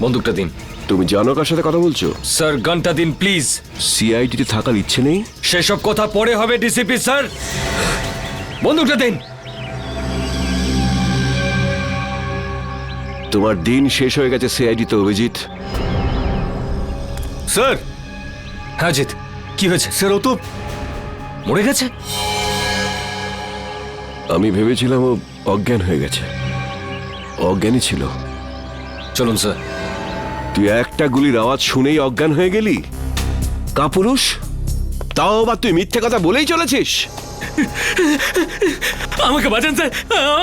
Speaker 3: বন্দুকটা দিন।
Speaker 15: তুমি জানো কার সাথে কথা বলছো?
Speaker 3: স্যার গানটা দিন প্লিজ।
Speaker 15: সিআইডিতে থাকার ইচ্ছে নেই?
Speaker 3: সেসব কথা পরে হবে ডিসিপি স্যার, বন্দুকটা দিন।
Speaker 15: তোমার দিন শেষ হয়ে গেছে সিআইডিতে, অভিজিৎ।
Speaker 3: স্যার। হ্যাঁ জিৎ, কি হয়েছে?
Speaker 9: স্যার ও তো
Speaker 3: মরে গেছে।
Speaker 15: আমি ভেবেছিলাম ও অজ্ঞান হয়ে গেছে। অজ্ঞানই ছিল।
Speaker 3: চলুন স্যার।
Speaker 15: তুই একটা গুলির আওয়াজ শুনেই অজ্ঞান হয়ে গেলি? কাপুরুষ, তাও আবার তুই মিথ্যে কথা বলেই চলেছিস।
Speaker 11: আমাকে বাঁচান স্যার,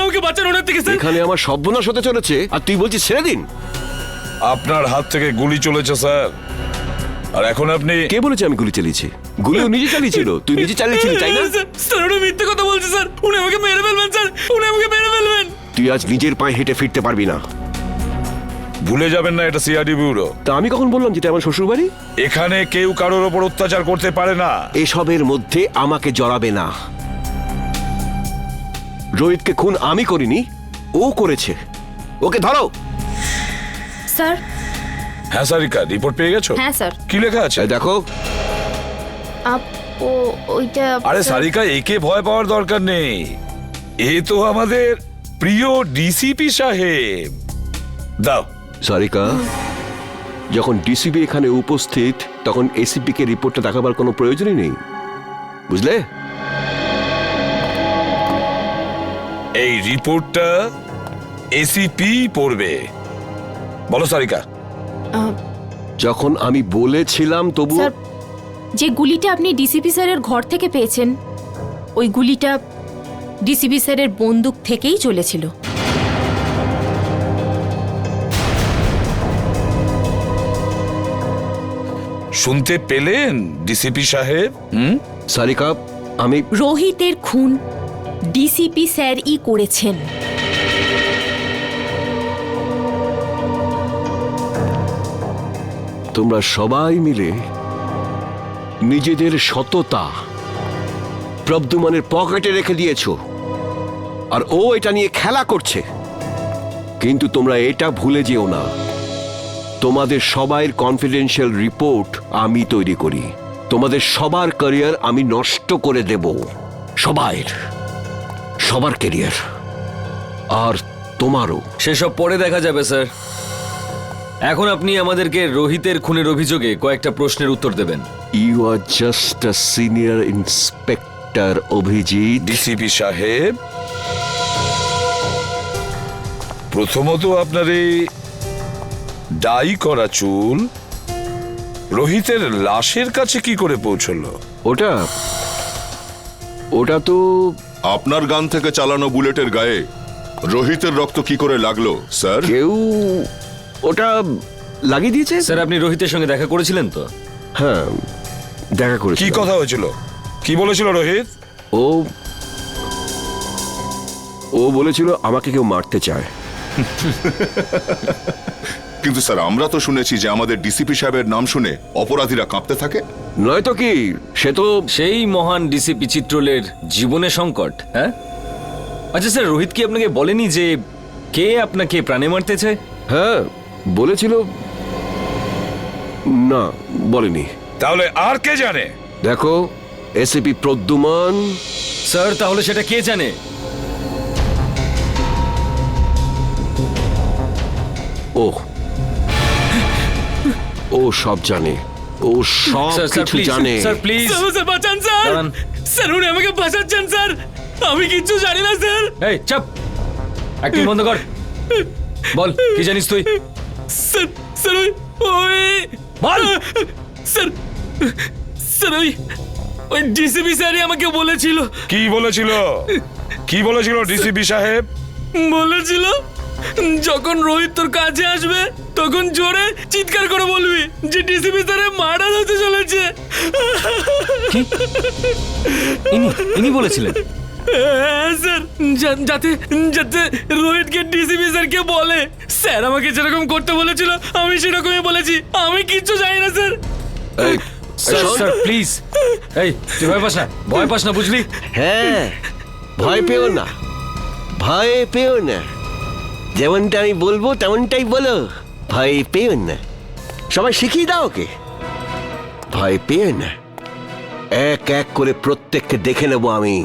Speaker 11: আমাকে বাঁচান ওনার থেকে স্যার।
Speaker 15: এখানে আমার সর্বনাশ হতে চলেছে আর তুই বলছিস ছেড়ে দিন।
Speaker 1: আপনার হাত থেকে গুলি চলেছে স্যার, আর এখন আপনি।
Speaker 15: কে বলেছে আমি গুলি চালিয়েছি? গুলি ও নিজে চালিয়েছিল। তুই নিজে চালিয়েছিলি, তাই না?
Speaker 11: স্যার উনি মিথ্যে কথা বলছে স্যার, উনি আমাকে মেরে ফেলবেন স্যার, উনি আমাকে মেরে ফেলবেন।
Speaker 15: তুই আজ নিজের পায়ে হেঁটে ফিরতে পারবি না।
Speaker 1: ভুলে যাবেন না এটা সিআইডি ব্যুরো।
Speaker 15: তা আমি কখন বললাম যেটা আমার শ্বশুর বাড়ি?
Speaker 1: এখানে কেউ কারোর ওপর অত্যাচার করতে পারে না।
Speaker 15: এসবের মধ্যে আমাকে জড়াবে না। রোহিতকে খুন আমি করিনি, ও করেছে। ওকে ধরো।
Speaker 4: স্যার।
Speaker 1: হ্যাঁ সারিকা, রিপোর্ট পেয়ে গেছো?
Speaker 4: হ্যাঁ স্যার।
Speaker 1: কি লেখা আছে
Speaker 15: দেখো।
Speaker 4: ওইটা।
Speaker 1: আরে সারিকা, একে ভয় পাওয়ার দরকার নেই, এ তো আমাদের প্রিয় ডিসিপি সাহেব। দাও।
Speaker 15: সারিকা, যখন ডিসিপি এখানে উপস্থিত তখন এসিপি কে রিপোর্টটা দেখাবার কোনো প্রয়োজনই নেই, বুঝলে?
Speaker 1: এই রিপোর্টটা এসিপি পড়বে। বলো সারিকা।
Speaker 15: যখন আমি বলেছিলাম তবু।
Speaker 4: স্যার, যে গুলিটা আপনি ডিসিপি স্যারের ঘর থেকে পেয়েছেন, ওই গুলিটা ডিসিপি স্যারের বন্দুক থেকেই চলেছিল।
Speaker 1: শুনতে পেলেন ডিসিপি সাহেব?
Speaker 15: সারিকা, আমি।
Speaker 4: রোহিতের খুন ডিসিপি স্যারই করেছেন।
Speaker 15: তোমরা সবাই মিলে নিজেদের সততা প্রদ্যুম্নের পকেটে রেখে দিয়েছো, আর ও এটা নিয়ে খেলা করছে। কিন্তু তোমরা এটা ভুলে যেও না, তোমাদের সবাইয়ের কনফিডেন্সিয়াল রিপোর্ট আমি তৈরি করি। তোমাদের সবার ক্যারিয়ার আমি নষ্ট করে দেব, সবার ক্যারিয়ার, আর তোমারও।
Speaker 3: সেসব পরে দেখা যাবে স্যার। এখন আপনি আমাদেরকে রোহিতের খুনের অভিযোগে কয়েকটা প্রশ্নের উত্তর দেবেন।
Speaker 15: You are just a senior inspector Abhijit.
Speaker 1: DCP সাহেব, প্রথমত আপনার এই ডাই করা চুল রোহিতের লাশের কাছে কি করে পৌঁছলো?
Speaker 15: ওটা তো
Speaker 13: আপনার গান থেকে চালানো বুলেটের গায়ে রোহিতের রক্ত কি করে লাগলো স্যার?
Speaker 15: কেউ ওটা লাগিয়ে দিয়েছে।
Speaker 3: স্যার আপনি রোহিতের সঙ্গে দেখা করেছিলেন তো?
Speaker 15: হ্যাঁ, দেখা করেছি।
Speaker 1: কি কথা হয়েছিল? কি বলেছিল রোহিত?
Speaker 15: ও বলেছিল আমাকে কেউ মারতে চায়,
Speaker 13: কিন্তু স্যার আমরা তো শুনেছি যে আমাদের ডিসিপি সাহেবের নাম শুনে অপরাধীরা কাঁপতে থাকে।
Speaker 15: নয়তো কি, সে তো
Speaker 3: সেই মহান ডিসিপি চিত্রলের জীবনে সংকট। হ্যাঁ, আচ্ছা স্যার, রোহিত কি আপনাকে বলেনি যে কে আপনাকে প্রাণে মারতেছে?
Speaker 15: হ্যাঁ বলেছিল। না, বলেনি।
Speaker 1: তাহলে আর কে জানে?
Speaker 15: দেখো, এসিপি প্রদ্যুমান।
Speaker 3: স্যার, তাহলে সেটা কে জানে?
Speaker 15: ও সব জানে, ও সব কিছু জানে।
Speaker 3: স্যার প্লিজ,
Speaker 11: স্যার বাঁচান স্যার, স্যার উনি আমাকে বাঁচাচ্ছেন স্যার, আমি কিচ্ছু জানি না স্যার।
Speaker 3: এই চাপ, অ্যাক্টিং বন্ধ কর, বল কি জানিস তুই?
Speaker 11: স্যার স্যার ওই
Speaker 3: বল।
Speaker 11: স্যার স্যার ওই ডিসিপি স্যারই আমাকে বলেছিল।
Speaker 1: কি বলেছিল? কি বলেছিল ডিসিপি সাহেব?
Speaker 11: বলেছিল যখন রোহিত তোর কাছে আসবে তখন জোরে চিৎকার করে বলবি যে ডিসিপি স্যারের মার্ডার হতে চলেছে।
Speaker 3: ইনি বলেছিলেন?
Speaker 11: হ্যাঁ স্যার, যাতে যাতে রোহিতকে ডিসিপি স্যারকে বলে। স্যার আমাকে যেরকম করতে বলেছিল আমি সেরকমই বলেছি, আমি কিচ্ছু জানি না স্যার।
Speaker 3: স্যার প্লিজ, এই তুই ভয় পাস না, ভয় পাস না, বুঝলি?
Speaker 15: হ্যাঁ, ভয় পেও না, ভয় পেও না, যেমনটা আমি বলবো তেমনটাই বলো, ভয় পেও না। সবাই শিখিয়ে দাও ওকে, ভয় পেও না। এক এক করে প্রত্যেককে দেখে নেব আমি।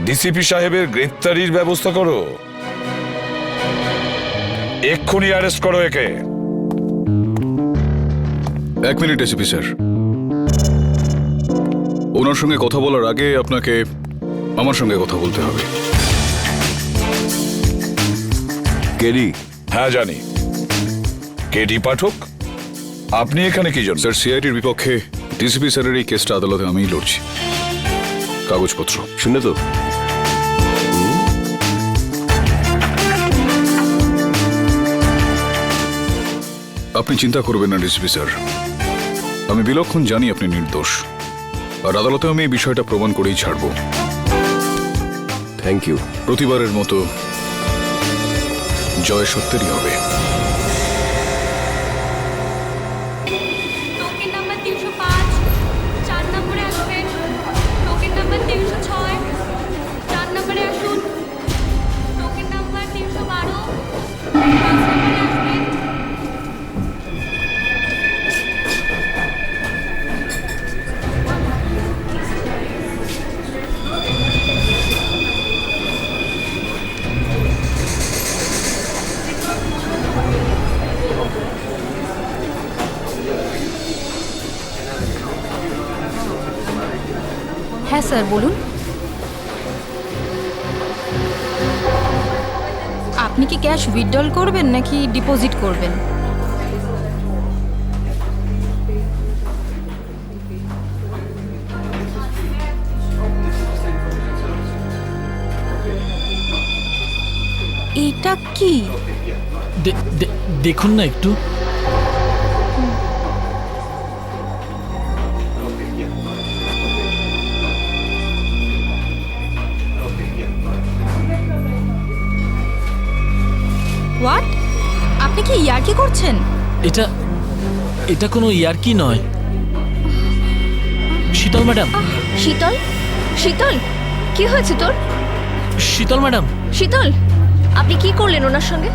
Speaker 1: ডিসিপি সাহেবের গ্রেফতারির ব্যবস্থা করো, এক্ষুনি অ্যারেস্ট করো একে।
Speaker 16: 1 মিনিট এসিপি স্যার, ওনার সঙ্গে কথা বলার আগে আপনাকে আমার সঙ্গে কথা বলতে হবে।
Speaker 15: কেডি?
Speaker 1: হ্যাঁ জানি, কেডি পাঠক। আপনি এখানে কি জন্য?
Speaker 16: স্যার, সিআইডির বিপক্ষে ডিসিপি স্যারের এই কেসটা আদালতে আমিই লড়ছি। কাগজপত্র
Speaker 15: শুনে তো
Speaker 16: আপনি চিন্তা করবেন না ডিসিপি স্যার, আমি বিলক্ষণ জানি আপনি নির্দোষ, আর আদালতে আমি এই বিষয়টা প্রমাণ করেই ছাড়ব।
Speaker 15: Thank you.
Speaker 16: প্রতিবারের মতো জয় সত্যেরই হবে।
Speaker 17: টোকেন নাম্বার 305, 4 নম্বরে আসবেন। টোকেন নাম্বার 306, 4 নম্বরে আসুন। টোকেন নাম্বার 312, 5 নম্বরে আসবেন।
Speaker 4: হ্যাঁ স্যার বলুন। আপনি কি ক্যাশ উইথড্রল করবেন নাকি ডিপোজিট করবেন? এটা কি?
Speaker 11: দেখুন না একটু।
Speaker 4: হোয়াট? আপনি কি ইয়ার্কি করছেন?
Speaker 11: এটা কোনো ইয়ার্কি নয়। শীতল ম্যাডাম।
Speaker 14: শীতল? শীতল, কি হয়েছে তোর?
Speaker 11: শীতল ম্যাডাম।
Speaker 14: শীতল, আপনি কি করলেন ওনার সঙ্গে?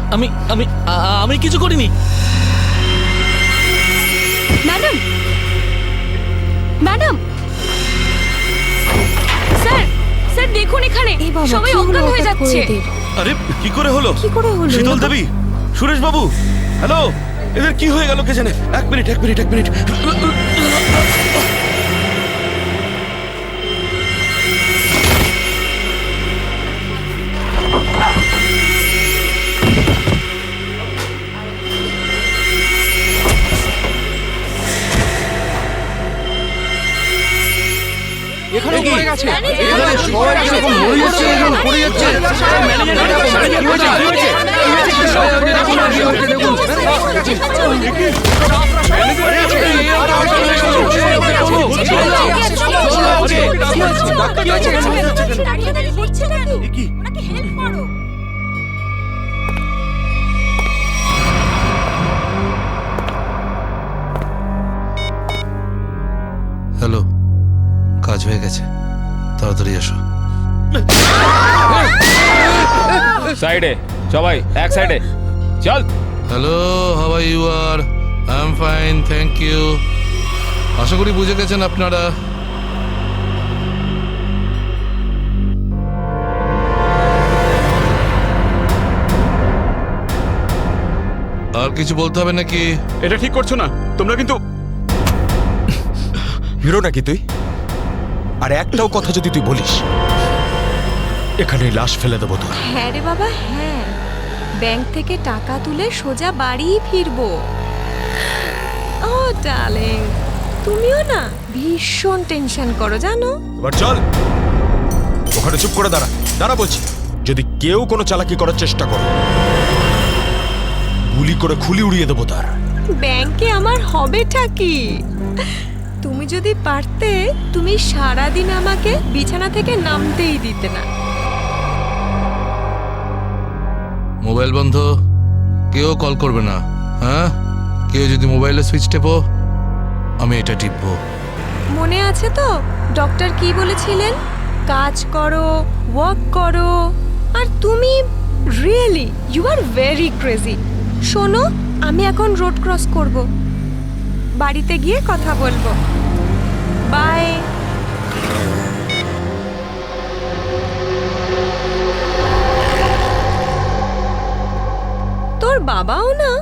Speaker 11: আমি কিছু করিনি।
Speaker 14: ম্যাডাম, ম্যাডাম, স্যার, স্যার দেখুন এখানে সবাই অজ্ঞান হয়ে যাচ্ছে।
Speaker 8: আরে কি করে হলো?
Speaker 14: কি করে হলো?
Speaker 8: শীতল দেবী, সুরেশ বাবু, হ্যালো, এদের কি হয়ে গেল কে জানে? 1 মিনিট 1 মিনিট 1 মিনিট।
Speaker 12: এখানে পড়ে গেছে,
Speaker 8: এখানে সবাই এরকম মরে যাচ্ছে, এরকম পড়ে যাচ্ছে।
Speaker 10: সাইডে সবাই, এক সাইডে চল।
Speaker 6: Hello, how are you? আর I am fine, thank you. আশা করি বুঝে গেছেন আপনারা। আর কিছু বলতে হবে নাকি?
Speaker 10: এটা ঠিক করছো না তোমরা কিন্তু।
Speaker 18: হিরো নাকি তুই? আর একটাও কথা যদি তুই বলিস, এখানে লাশ ফেলে দেবো তোর।
Speaker 14: হ্যাঁ রে বাবা, হ্যাঁ, ব্যাংক থেকে টাকা তুলে সোজা বাড়ি ফিরবো। ও ডার্লিং, তুমিও না ভীষণ টেনশন করো জানো।
Speaker 18: এবার চল, ওখানে চুপ করে দাঁড়া, দাঁড়া বলছি। যদি কেউ কোনো চালাকি করার চেষ্টা করে, গুলি করে খুলি উড়িয়ে দেবো তার।
Speaker 14: ব্যাংকে আমার হবেটা কি? তুমি যদি পারতে, তুমি সারাদিন আমাকে বিছানা থেকে নামতেই দিতে না।
Speaker 6: মোবাইল বন্ধ, কেউ কল করবে না। হ্যাঁ, কেউ যদি মোবাইলে সুইচ টেপো, আমি এটা টিপবো।
Speaker 14: মনে আছে তো ডক্টর কি বলেছিলেন? কাজ করো, ওয়ার্ক করো। আর তুমি really you are very crazy. শোনো, আমি এখন রোড ক্রস করব, বাড়িতে গিয়ে কথা বলবো। বাই। তোর বাবাও না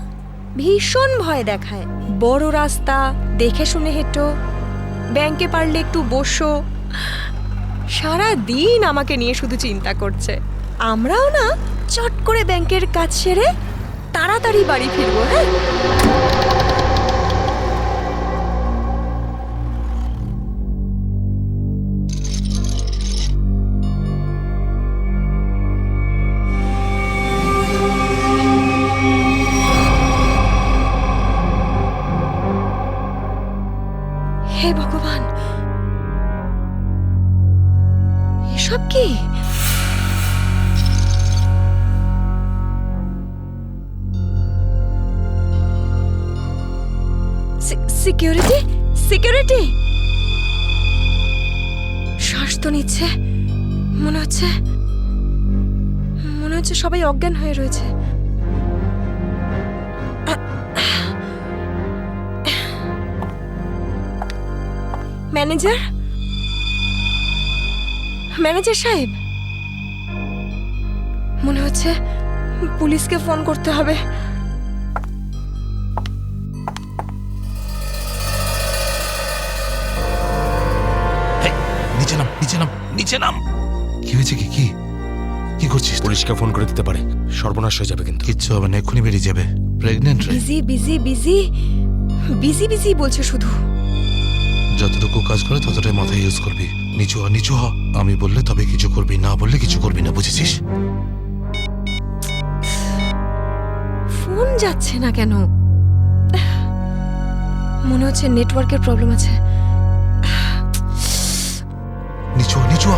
Speaker 14: ভীষণ ভয় দেখায়। বড় রাস্তা দেখে শুনে হেঁটো, ব্যাংকে পারলে একটু বসো। সারা দিন আমাকে নিয়ে শুধু চিন্তা করছে। আমরাও না চট করে ব্যাংকের কাজ সেরে তাড়াতাড়ি বাড়ি ফিরবো। হ্যাঁ, হে ভগবান, এসব কি? Security, security. শ্বাস তো নিচ্ছে, মনে হচ্ছে সবাই অজ্ঞান হয়ে রয়েছে। ম্যানেজার, ম্যানেজার সাহেব, মনে হচ্ছে পুলিশকে ফোন করতে হবে।
Speaker 6: নিচে নাম, নিচে নাম, নিচে নাম। কি হয়েছে? কি কি কি করছিস?
Speaker 18: পুলিশকে ফোন করে দিতে পারে, সর্বনাশ হয়ে যাবে কিন্তু।
Speaker 6: কিচ্ছু হবে না, এক্ষুনি বেরিয়ে যাবে। প্রেগনেন্ট রে।
Speaker 14: Busy busy busy busy busy বলছে শুধু।
Speaker 6: যতটুকু কাজ করে ততটাই মাথায় ইউজ করবি। নিচু হ, নিচু হ। আমি বললে তবে কিছু করবি, না বললে কিছু করবি না, বুঝেছিস?
Speaker 14: ফোন যাচ্ছে না কেন? মনে হচ্ছে নেটওয়ার্কের প্রবলেম আছে।
Speaker 6: নিচু হ, নিচু হ।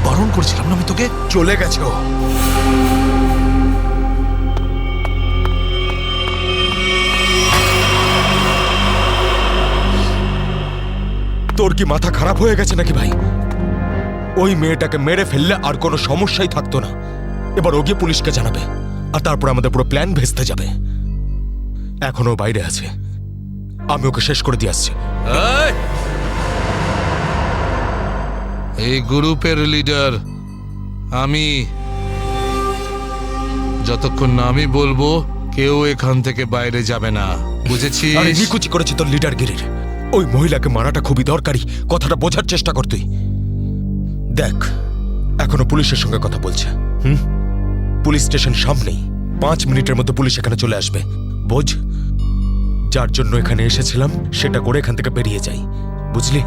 Speaker 6: বারণ করছিলাম না আমি তোকে?
Speaker 18: চলে গেছে ও। তোর কি মাথা খারাপ হয়ে গেছে নাকি ভাই? ওই মেয়েটাকে মেরে ফেললে আর কোনো সমস্যাই থাকতো না। এবার ও গিয়ে পুলিশকে জানাবে, আর তারপর আমাদের পুরো প্ল্যান ভেস্তে যাবে। এখনো বাইরে আছে, আমি ওকে শেষ করে দিয়ে আসছি।
Speaker 6: এই গ্রুপের লিডার আমি। যতক্ষণ না আমি বলবো, কেউ এখান থেকে বাইরে যাবে না, বুঝেছিস?
Speaker 18: আরে নিকুচি করেছি তোর লিডারগিরির। ওই মহিলাকে মারাটা খুবই দরকারি, কথাটা বোঝার চেষ্টা কর তুই। দেখ, এখনো পুলিশের সঙ্গে কথা বলছে। পুলিশ স্টেশন সামনেই, 5 মিনিটের মধ্যে পুলিশ এখানে চলে আসবে। বোঝ, যার জন্য এখানে এসেছিলাম সেটা করে এখান থেকে বেরিয়ে যাই, বুঝলি?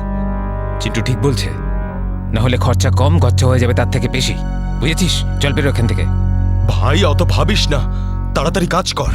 Speaker 19: চিন্টু ঠিক বলছে, না হলে খরচা কম, খরচা হয়ে যাবে তার থেকে বেশি, বুঝেছিস? চল বেরো এখান থেকে।
Speaker 18: ভাই অত ভাবিস না, তাড়াতাড়ি কাজ কর।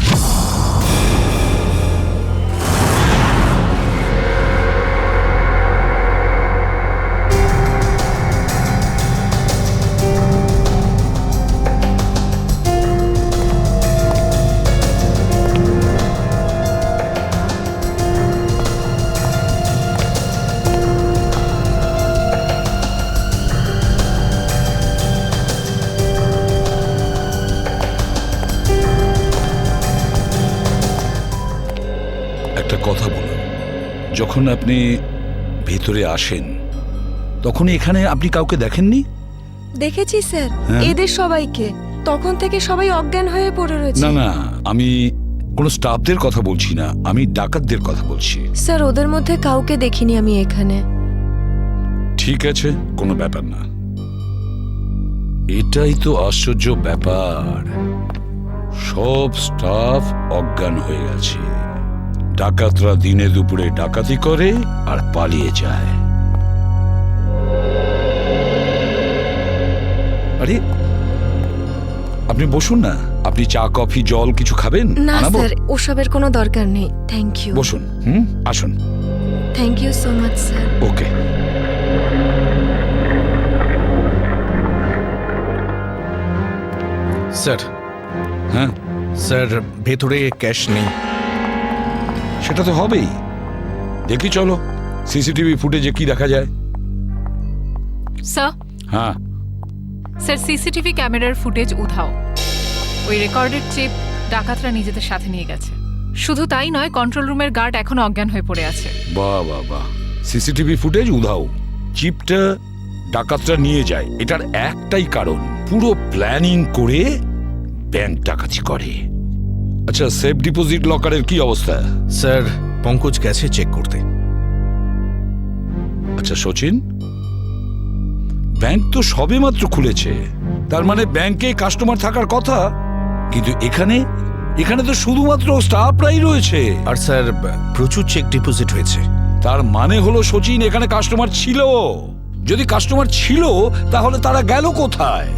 Speaker 1: যখন আপনি ভেতরে আসেন তখন এখানে আপনি কাউকে দেখেননি?
Speaker 14: দেখেছি স্যার,
Speaker 1: হ্যাঁ।
Speaker 14: এদের সবাইকে। তখন থেকে সবাই অজ্ঞান হয়ে পড়ে রয়েছে।
Speaker 1: না না, আমি কোনো স্টাফদের কথা বলছি না, আমি ডাকাতদের কথা বলছি।
Speaker 14: স্যার, ওদের মধ্যে কাউকে দেখিনি আমি এখানে।
Speaker 1: ঠিক আছে, কোনো ব্যাপার না। এটাই তো আশ্চর্য ব্যাপার, সব স্টাফ অজ্ঞান হয়ে গেছে। ডাকাতরা দিনে দুপুরে ডাকাতি করে আর পালিয়ে যায়। আরে আপনি বসুন না, আপনি চা কফি জল কিছু খাবেন?
Speaker 14: না
Speaker 1: আনাবো?
Speaker 14: স্যার, ওসবের কোনো দরকার নেই। Thank you.
Speaker 1: বসুন, আসুন।
Speaker 14: Thank you so much sir.
Speaker 1: Okay.
Speaker 20: Sir.
Speaker 1: হ্যাঁ
Speaker 20: স্যার, ভেতরে ক্যাশ নেই।
Speaker 1: সেটা তো হবেই। দেখি চলো সিসিটিভি ফুটেজে কি দেখা যায়।
Speaker 21: স্যার,
Speaker 1: হ্যাঁ
Speaker 21: স্যার সিসিটিভি ক্যামেরার ফুটেজ উধাও। ওই রেকর্ডেড চিপ ডাকাতরা নিজেদের সাথে নিয়ে গেছে। শুধু তাই নয়, কন্ট্রোল রুমের গার্ড এখনো অজ্ঞান হয়ে পড়ে আছে।
Speaker 1: বাহ বাহ বাহ, সিসিটিভি ফুটেজ উধাও, চিপটা ডাকাতরা নিয়ে যায়। এটার একটাই কারণ, পুরো প্ল্যানিং করে ব্যাংক ডাকাতি করে। আচ্ছা, সেফ ডিপোজিট লকারের কি অবস্থা?
Speaker 20: স্যার, পঙ্কজ গেছে চেক করতে।
Speaker 1: আচ্ছা সচিন, ব্যাংক তো সবেমাত্র খুলেছে, তার মানে ব্যাংকে কাস্টমার থাকার কথা, কিন্তু এখানে তো শুধুমাত্র স্টাফরাই রয়েছে।
Speaker 20: আর স্যার, প্রচুর চেক ডিপোজিট হয়েছে।
Speaker 1: তার মানে হলো সচিন, এখানে কাস্টমার ছিল। যদি কাস্টমার ছিল তাহলে তারা গেল কোথায়?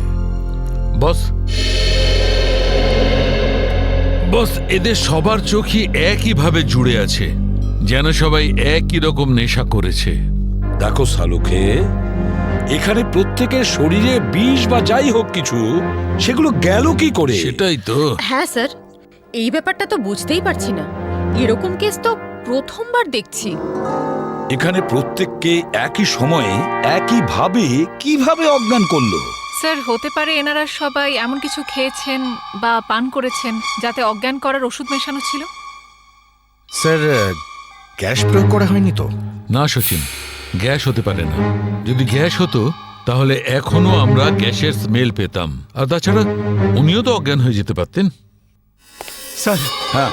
Speaker 2: বস, এদের সবার চোখই একইভাবে জুড়ে আছে, যেন সবাই একই রকম নেশা করেছে।
Speaker 1: দেখো সালুকে, এখানে প্রত্যেকের শরীরে বিষ বা যাই হোক কিছু, সেগুলো গেল কি করে?
Speaker 2: সেটাই তো।
Speaker 22: হ্যাঁ স্যার, এই ব্যাপারটা তো বুঝতেই পারছি না। এরকম কেস তো প্রথমবার দেখছি।
Speaker 1: এখানে প্রত্যেককে একই সময়ে একইভাবে কিভাবে অজ্ঞান করলো?
Speaker 21: স্যার, হতে পারে এনারা সবাই এমন কিছু খেয়েছেন বা পান করেছেন যাতে অজ্ঞান করার ওষুধ মেশানো ছিল।
Speaker 20: স্যার, গ্যাস প্রয়োগ করা হয়নি তো?
Speaker 2: না সচিন, গ্যাস হতে পারে না। যদি গ্যাস হতো তাহলে এখনো আমরা গ্যাসের স্মেল পেতাম। আর তাছাড়া উনিও তো অজ্ঞান হয়ে যেতে পারতেন।
Speaker 12: স্যার।
Speaker 1: হ্যাঁ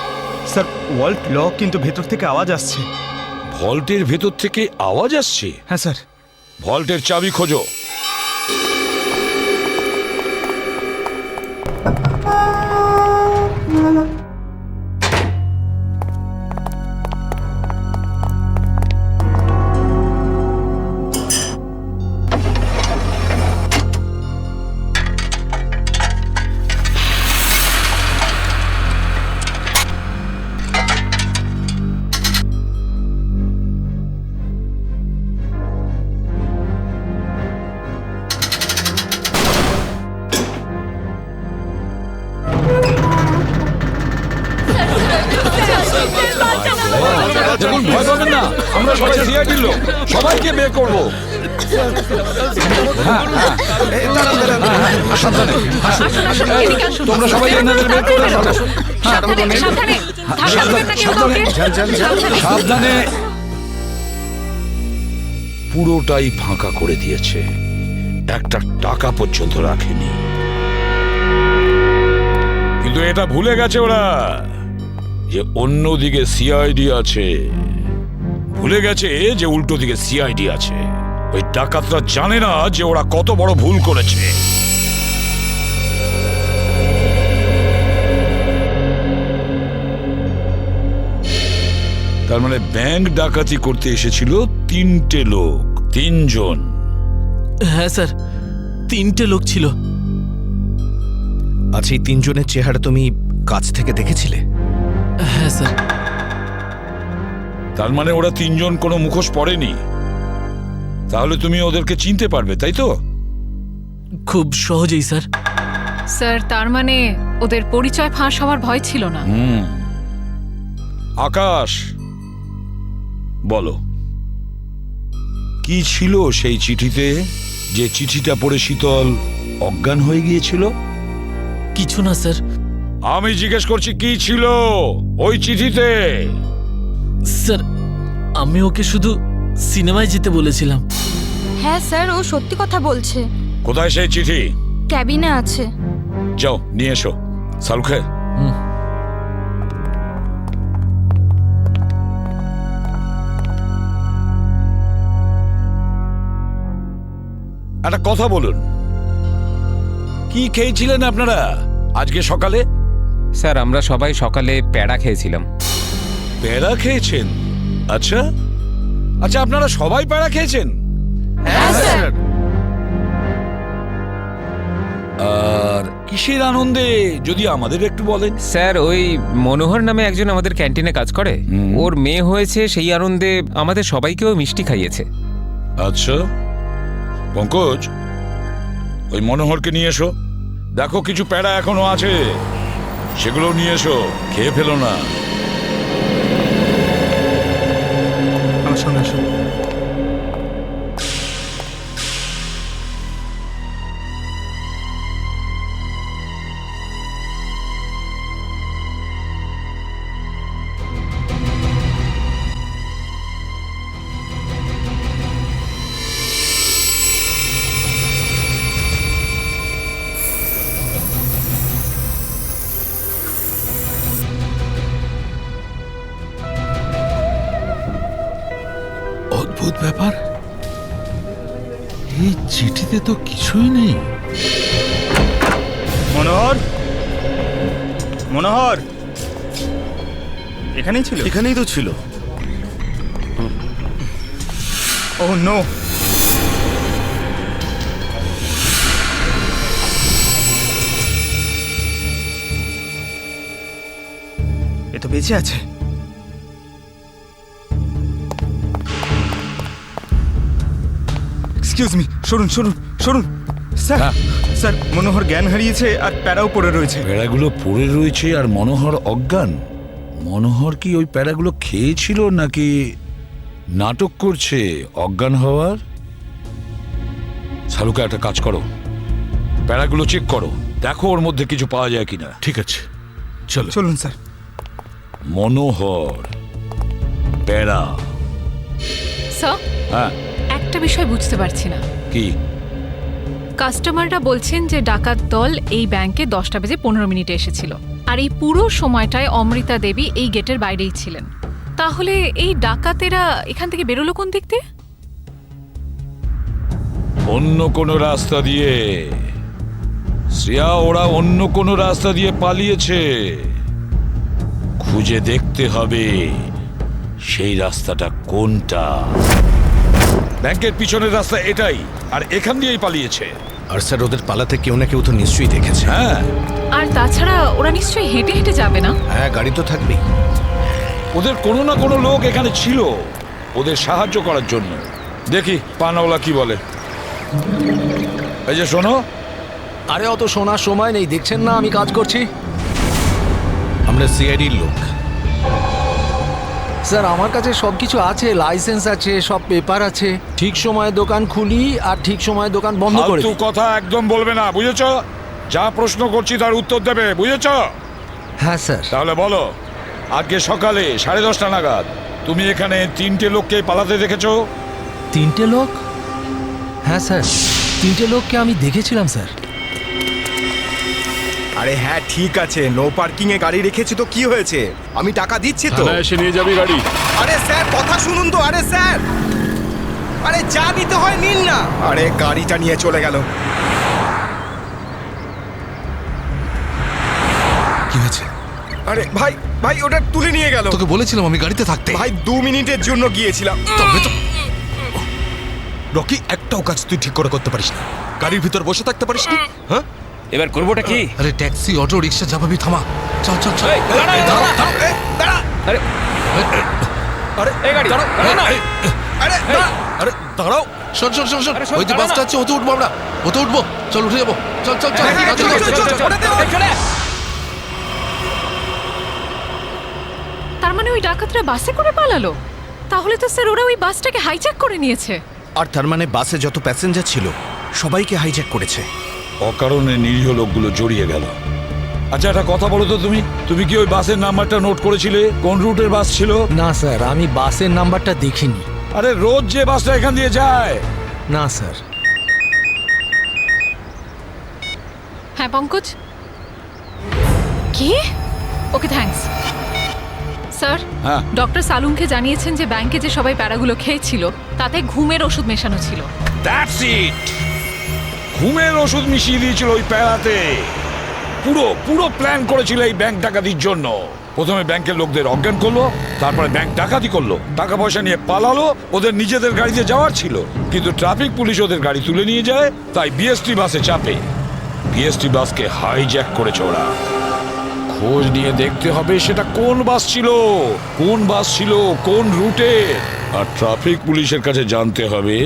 Speaker 12: স্যার, ওয়াল্ট লক, কিন্তু ভেতর থেকে আওয়াজ আসছে।
Speaker 1: ভল্টের ভেতর থেকে আওয়াজ আসছে?
Speaker 12: হ্যাঁ স্যার।
Speaker 1: ভল্টের চাবি খোঁজো। দেখুন, ভয় পাবেন না, আমরা সবাই সিআইডির লোক, সবাইকে বের করবো। তোমরা সবাই এনাদের বের করে ফেলো। সাবধানে। পুরোটাই ফাঁকা করে দিয়েছে, একটা টাকা পর্যন্ত রাখেনি। কিন্তু এটা ভুলে গেছে ওরা যে অন্যদিকে সিআইডি আছে। ভুলে গেছে যে উল্টো দিকে সিআইডি আছে। ওই ডাকাতরা জানে না যে ওরা কত বড় ভুল করেছে। তার মানে ব্যাংক ডাকাতি করতে এসেছিল 3টে লোক, 3 জন।
Speaker 20: হ্যাঁ স্যার, 3টে লোক ছিল। আচ্ছা, এই 3 জনের চেহারা তুমি কাছ থেকে দেখেছিলে?
Speaker 12: হ্যাঁ স্যার।
Speaker 1: তার মানে ওরা 3 জন কোনো মুখোশ পরেনি। তাহলে তুমি ওদেরকে চিনতে পারবে, তাই তো?
Speaker 12: খুব সহজেই স্যার।
Speaker 21: স্যার, তার মানে ওদের পরিচয় ফাঁস হওয়ার ভয় ছিল না।
Speaker 1: আকাশ, বলো কি ছিল সেই চিঠিতে, যে চিঠিটা পড়ে শীতল অজ্ঞান হয়ে গিয়েছিল?
Speaker 12: কিছু না স্যার।
Speaker 1: আমি জিজ্ঞেস করছি কি ছিল ওই চিঠিতে?
Speaker 12: স্যার,
Speaker 11: আমি ওকে শুধু সিনেমায় যেতে বলেছিলাম।
Speaker 5: হ্যাঁ স্যার, ও সত্যি কথা বলছে।
Speaker 1: কোথায় সেই চিঠি?
Speaker 5: ক্যাবিনে আছে।
Speaker 1: যাও নিয়ে এসো। সালুখে, একটা কথা বলুন, কি খেয়েছিলেন আপনারা আজকে সকালে?
Speaker 19: স্যার আমরা সবাই সকালে প্যাড়া খেয়েছিলাম।
Speaker 1: প্যাড়া খেয়েছেন? আচ্ছা আচ্ছা, আপনারা সবাই প্যাড়া খেয়েছেন?
Speaker 5: হ্যাঁ স্যার।
Speaker 1: আর কিসের আনন্দে যদি আমাদের একটু বলেন?
Speaker 19: স্যার ওই মনোহর নামে একজন আমাদের ক্যান্টিনে কাজ করে, ওর মেয়ে হয়েছে, সেই আনন্দে আমাদের সবাইকেও মিষ্টি খাইয়েছে।
Speaker 1: আচ্ছা পঙ্কজ, ওই মনোহরকে নিয়ে এসো। দেখো কিছু প্যাড়া এখনো আছে, সেগুলো নিয়ে এসো, খেয়ে ফেলো না।
Speaker 12: আসুন আসুন।
Speaker 2: অদ্ভুত ব্যাপার, এই চিঠিতে তো কিছুই নেই।
Speaker 12: মনোহর, মনোহর এখানেই ছিল?
Speaker 20: এখানেই তো ছিল।
Speaker 12: ও নো, এ তো বেঁচে আছে। এক্সকিউজ মি, সরুন সরুন সরুন। স্যার স্যার, মনোহর জ্ঞান হারিয়েছে আর প্যারাও পড়ে রয়েছে।
Speaker 1: প্যাড়াগুলো পড়ে রয়েছে আর মনোহর অজ্ঞান? মনোহর কি ওই প্যাড়াগুলো খেয়েছিল নাকি নাটক করছে অজ্ঞান হওয়ার? সালুকা একটা কাজ করো, প্যাড়াগুলো চেক করো, দেখো ওর মধ্যে কিছু পাওয়া যায় কিনা।
Speaker 2: ঠিক আছে, চলো।
Speaker 12: চলুন স্যার।
Speaker 1: মনোহর, প্যাড়া।
Speaker 21: স্যার,
Speaker 1: হ্যাঁ
Speaker 21: একটা বিষয় বুঝতে পারছি না।
Speaker 1: কি?
Speaker 21: কাস্টমাররা বলছেন যে ডাকাত দল এই ব্যাংকে 10:15 এসেছিল, আর এই পুরো সময়টায় অমৃতা দেবী এই গেটের বাইরেই ছিলেন। তাহলে এই ডাকাতেরা এখান থেকে বেরোলো কোন দিক দিয়ে?
Speaker 1: অন্য কোনো রাস্তা দিয়ে। শ্রেয়া, ওরা অন্য কোনো রাস্তা দিয়ে পালিয়েছে। খুঁজে দেখতে হবে সেই রাস্তাটা কোনটা। ব্যাংকের পিছনের রাস্তা এটাই, আর এখান দিয়েই পালিয়েছে।
Speaker 20: আর স্যার ওদের পালাতে কেউ না কেউ তো নিশ্চয়ই দেখেছে।
Speaker 1: হ্যাঁ,
Speaker 21: আর তাছাড়া ওরা নিশ্চয়ই হেঁটে হেঁটে যাবে না?
Speaker 20: হ্যাঁ, গাড়ি তো থাকবেই।
Speaker 1: ওদের কোনো না কোনো লোক এখানে ছিল ওদের সাহায্য করার জন্য। দেখি পানাওয়ালা কি বলে। এই যে শোনো।
Speaker 20: আরে অত শোনার সময় নেই, দেখছেন না আমি কাজ করছি। আমরা সিআইডির লোক। স্যার আমার কাছে সব কিছু আছে, লাইসেন্স আছে, সব পেপার আছে। ঠিক সময়ে দোকান খুলি আর ঠিক সময়ে দোকান বন্ধ করে
Speaker 1: ফালতু
Speaker 20: দিই।
Speaker 1: কথা একদম বলবে না, বুঝেছো? যা প্রশ্ন করছি তার উত্তর দেবে, বুঝেছো?
Speaker 20: হ্যাঁ স্যার।
Speaker 1: তাহলে বলো, আজকে সকালে 10:30 নাগাদ তুমি এখানে 3টে লোককে পালাতে দেখেছো?
Speaker 20: 3টে লোক? হ্যাঁ স্যার, 3টে লোককে আমি দেখেছিলাম স্যার।
Speaker 18: আরে হ্যাঁ ঠিক আছে, নো পার্কিং এ গাড়ি রেখেছি তো কি হয়েছে? আমি টাকা দিচ্ছি তো।
Speaker 10: এসে নিয়ে যাবি গাড়ি।
Speaker 18: আরে স্যার কথা শুনুন তো। আরে স্যার, আরে যা নিতে হয় নিন না। আরে গাড়িটা নিয়ে চলে গেল।
Speaker 20: কি হয়েছে?
Speaker 18: আরে ভাই ভাই, ওটা তুলে নিয়ে গেল।
Speaker 20: তোকে বলেছিলাম আমি গাড়িতে থাকতে।
Speaker 18: ভাই 2 মিনিটের জন্য গিয়েছিলাম।
Speaker 20: তবে তো
Speaker 18: রকি, একটাও কাজ তুই ঠিক করে করতে পারিস না। গাড়ির ভিতর বসে থাকতে পারিস না? হ্যাঁ,
Speaker 19: এবার করবোটা কি?
Speaker 20: আরে ট্যাক্সি, অটো, রিক্সা যাবাবি, থামা। চল চল চল।
Speaker 19: আরে
Speaker 18: আরে
Speaker 19: এই গাড়ি
Speaker 18: দাঁড়াও। আরে দাঁড়াও।
Speaker 20: শোন শোন শোন শোন, ওই যে বাসটা আছে ওতে উঠবো আমরা। ওতে উঠবো, চল উঠে যাবো। চল চল চল।
Speaker 21: তার মানে ওই ডাকাতরা বাসে করে পালালো? তাহলে তো স্যার ওরা ওই বাসটাকে হাইজ্যাক করে নিয়েছে।
Speaker 20: আর তার মানে বাসে যত প্যাসেঞ্জার ছিল সবাইকে হাইজ্যাক করেছে।
Speaker 1: অকারণে নিরীহ লোকগুলো জড়িয়ে গেল। আচ্ছা একটা কথা বলো তো, তুমি কি ওই বাসের নাম্বারটা নোট করেছিলে? কোন রুটের বাস ছিল?
Speaker 20: না স্যার, আমি বাসের নাম্বারটা দেখিনি।
Speaker 1: আরে রোজ যে বাসটা এখান দিয়ে যায়।
Speaker 20: না স্যার।
Speaker 21: হ্যাঁ পঙ্কজ, কি? Okay thanks sir.
Speaker 1: হ্যাঁ,
Speaker 21: ডক্টর সালুংকে জানিয়েছেন যে ব্যাংকে যে সবাই প্যারাগুলো খেয়েছিল তাতে ঘুমের ওষুধ মেশানো ছিল।
Speaker 1: That's it. ঘুমের ওষুধ মিশিয়ে দিয়েছিল ওই প্যারাতে। পুরো প্ল্যান করেছিল এই ব্যাংক ডাকাতির জন্য। প্রথমে ব্যাংকের লোকদের অজ্ঞান করলো, তারপরে ব্যাংক ডাকাতি করলো, টাকা পয়সা নিয়ে পালালো। ওদের নিজেদের গাড়িতে যাওয়ার ছিল, কিন্তু ট্রাফিক পুলিশ ওদের গাড়ি তুলে নিয়ে যায়, তাই বিএসটি বাসে চাপে। বিএসটি বাসকে হাইজ্যাক করেছে ওরা। খোঁজ নিয়ে দেখতে হবে সেটা কোন বাস ছিল, কোন রুটে। আর ট্রাফিক পুলিশের কাছে জানতে হবে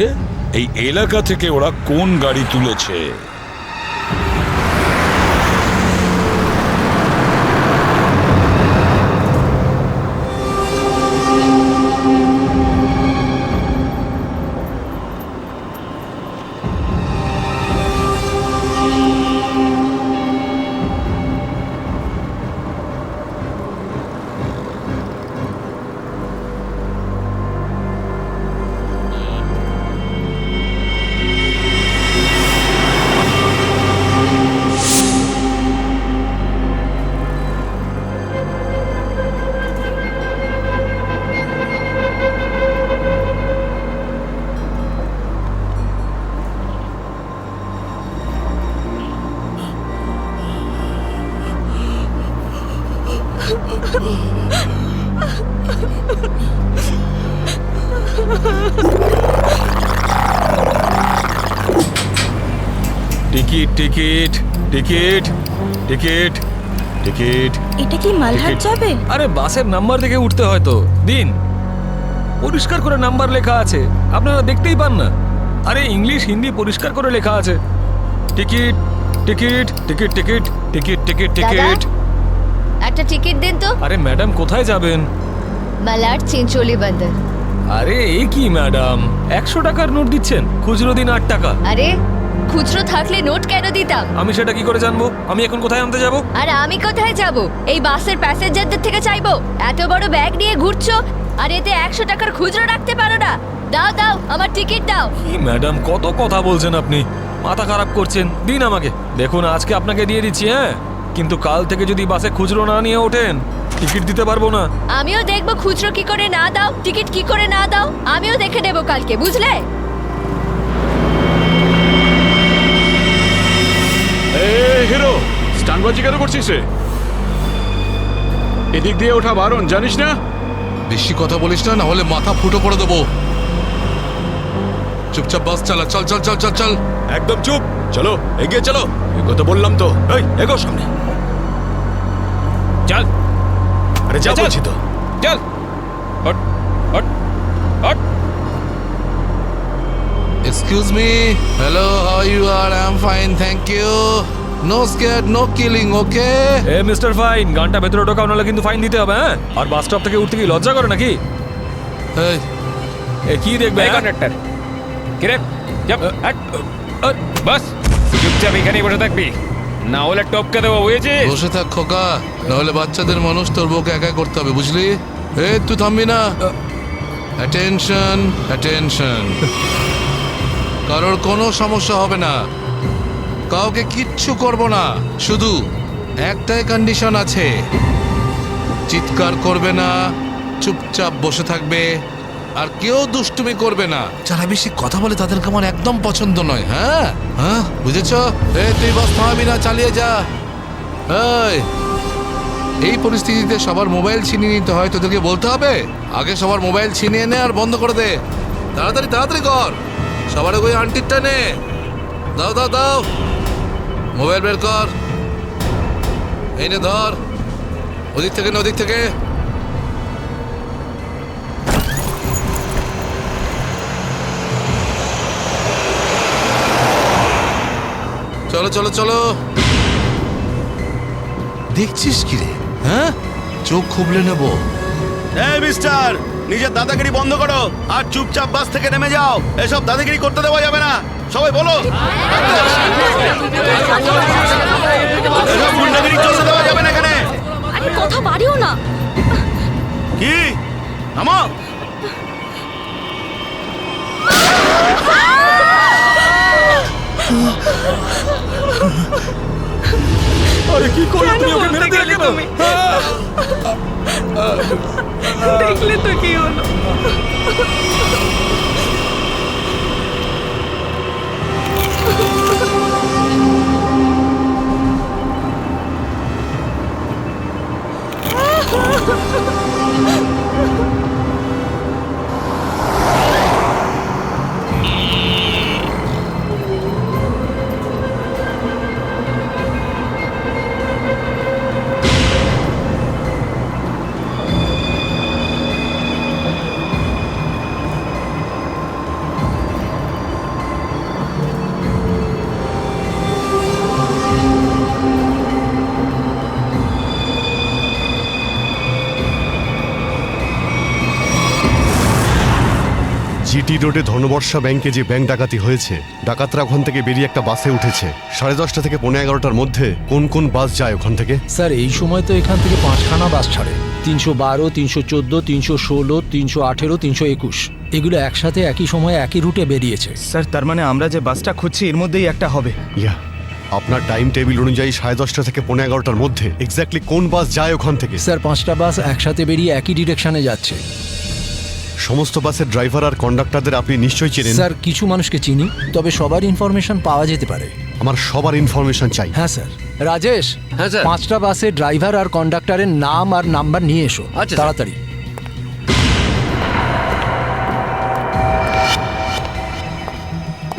Speaker 1: এই এলাকা থেকে ওরা কোন গাড়ি তুলেছে।
Speaker 6: Ticket ticket ticket ticket ticket.
Speaker 14: এটা কি মালহাট যাবে?
Speaker 6: আরে বাসের নাম্বার দেখে উঠতে হয় তো। দিন, পরিষ্কার করে নাম্বার লেখা আছে, আপনারা দেখতেই পান না? আরে ইংলিশ হিন্দি পরিষ্কার করে লেখা আছে। Ticket ticket ticket ticket ticket ticket ticket.
Speaker 7: একটা টিকিট দিন তো।
Speaker 6: আরে ম্যাডাম কোথায় যাবেন?
Speaker 7: মালাড চিঞ্চোলি বন্দর।
Speaker 6: আরে এই কি ম্যাডাম, 100 টাকার নোট দিচ্ছেন, খুচরো দিন 8 টাকা।
Speaker 7: আরে খুচরো থাকলে নোট কেন দিতাম?
Speaker 6: আমি সেটা কি করে জানবো? আমি এখন কোথায় আনতে যাব?
Speaker 7: আর আমি কোথায় যাব? এই বাসের প্যাসেঞ্জারদের থেকে চাইবো? এত বড় ব্যাগ নিয়ে ঘুরছো আর এতে 100 টাকার খুচরো রাখতে পারো না? দাও দাও, আমার টিকিট দাও।
Speaker 6: কি ম্যাডাম, কত কথা বলছেন আপনি, মাথা খারাপ করছেন। দিন আমাকে। দেখুন আজকে আপনাকে দিয়ে দিচ্ছি, হ্যাঁ, কিন্তু কাল থেকে যদি বাসে খুচরো না নিয়ে ওঠেন টিকিট দিতে পারবো না।
Speaker 7: আমিও দেখবো খুচরো কি করে না দাও, টিকিট কি করে না দাও, আমিও দেখে নেবো কালকে, বুঝলে?
Speaker 10: হিরো, স্টানবাজি কেন করছিস রে? এদিক দিয়ে ওঠা বারণ, জানিস না?
Speaker 2: বেশি কথা বলিস না, না হলে মাথা ফুটো করে দেবো। চুপচাপ বাস চালা, চল চল চল চল চল।
Speaker 18: একদম চুপ, চলো এগিয়ে চলো। এগো তো বললাম তো। এই এগো সামনে
Speaker 10: চল।
Speaker 18: আরে যা বলছি তো।
Speaker 10: চল। Hot hot hot.
Speaker 2: Excuse me. Hello, how you are? I'm fine, thank you. No scared, no killing, okay?
Speaker 6: A mister fine, গানটা ভেতরে ঢোকাও, নাহলে কিন্তু ফাইন দিতে হবে, হ্যাঁ? আর বাস স্টপ থেকে উঠতে কি লজ্জা করে নাকি?
Speaker 2: এই
Speaker 6: এ কি দেখবে
Speaker 10: কন্ডাক্টর? কিরে চুপ, হট। বাস চুপচাপ এখানেই বসে থাকবি, না হলে টপকে দেবো, বুঝেছিস?
Speaker 2: বসে থাক খোকা, নাহলে বাচ্চাদের মানুষ তোর বউকে একা করতে হবে, বুঝলি? এই তুই থামবি না। Attention attention. কারোর কোনো সমস্যা হবে না, কাউকে কিচ্ছু করব না। শুধু একটাই কন্ডিশন আছে, চিৎকার করবে না, চুপচাপ বসে থাকবে, আর কেউ দুষ্টুমি করবে না। যারা বেশি কথা বলে তাদেরকে আমার একদম পছন্দ নয়। হ্যাঁ হ্যাঁ, বুঝেছ? তুই বাস থামাবি না, চালিয়ে যা। এই পরিস্থিতিতে সবার মোবাইল ছিনিয়ে নিতে হয়, তোদেরকে বলতে হবে? আগে সবার মোবাইল ছিনিয়ে নে আর বন্ধ করে দে। তাড়াতাড়ি তাড়াতাড়ি কর, সবার ওই আন্টিরটা নে। দাও দাও দাও, মোবাইল বের কর। এই নে ধর, ওদিক থেকে না ওদিক থেকে। চলো চলো চলো। দেখছিস কি রে? হ্যাঁ, চোখ খুবলে নেবো।
Speaker 8: এই মিস্টার, নিজের দাদাগিরি বন্ধ করো আর চুপচাপ বাস থেকে নেমে যাও। এসব দাদাগিরি করতে দেওয়া যাবে না, সবাই বলো। এসব গুন্ডাগিরি চলতে দেওয়া
Speaker 2: নামো।
Speaker 11: আরে কি করলে তুমি? ওকে মেরে দিলে কেন?
Speaker 14: দেখলে তো কি হলো।
Speaker 9: জিটি রোডে ধনবর্ষা ব্যাংকে যে ব্যাংক ডাকাতি হয়েছে, ডাকাতরা ওখান থেকে বেরিয়ে একটা বাসে উঠেছে। 10:30 থেকে 11:15টার মধ্যে কোন কোন বাস যায় ওখান থেকে?
Speaker 20: স্যার এই সময় তো এখান থেকে 5খানা বাস ছাড়ে। 312, 314, 316, 318, 321 এগুলো একসাথে একই সময়ে একই রুটে বেরিয়েছে।
Speaker 12: স্যার তার মানে আমরা যে বাসটা খুঁজছি এর মধ্যেই একটা হবে।
Speaker 9: ইয়া, আপনার টাইম টেবিল অনুযায়ী 10:30 থেকে 11:15টার মধ্যে এক্স্যাক্টলি কোন বাস যায় ওখান থেকে?
Speaker 20: স্যার 5টা বাস একসাথে বেরিয়ে একই ডিরেকশনে যাচ্ছে।
Speaker 9: সমস্ত বাসের ড্রাইভার আর কন্ডাক্টরদের আপনি নিশ্চয়ই চেনেন?
Speaker 20: স্যার কিছু মানুষকে চিনি, তবে সবার ইনফরমেশন পাওয়া যেতে পারে।
Speaker 9: আমার সবার ইনফরমেশন চাই।
Speaker 20: হ্যাঁ স্যার। রাজেশ,
Speaker 2: হ্যাঁ স্যার।
Speaker 20: 5টা বাসের ড্রাইভার আর কন্ডাক্টরের নাম আর নাম্বার নিয়ে এসো।
Speaker 2: আচ্ছা,
Speaker 20: তাড়াতাড়ি।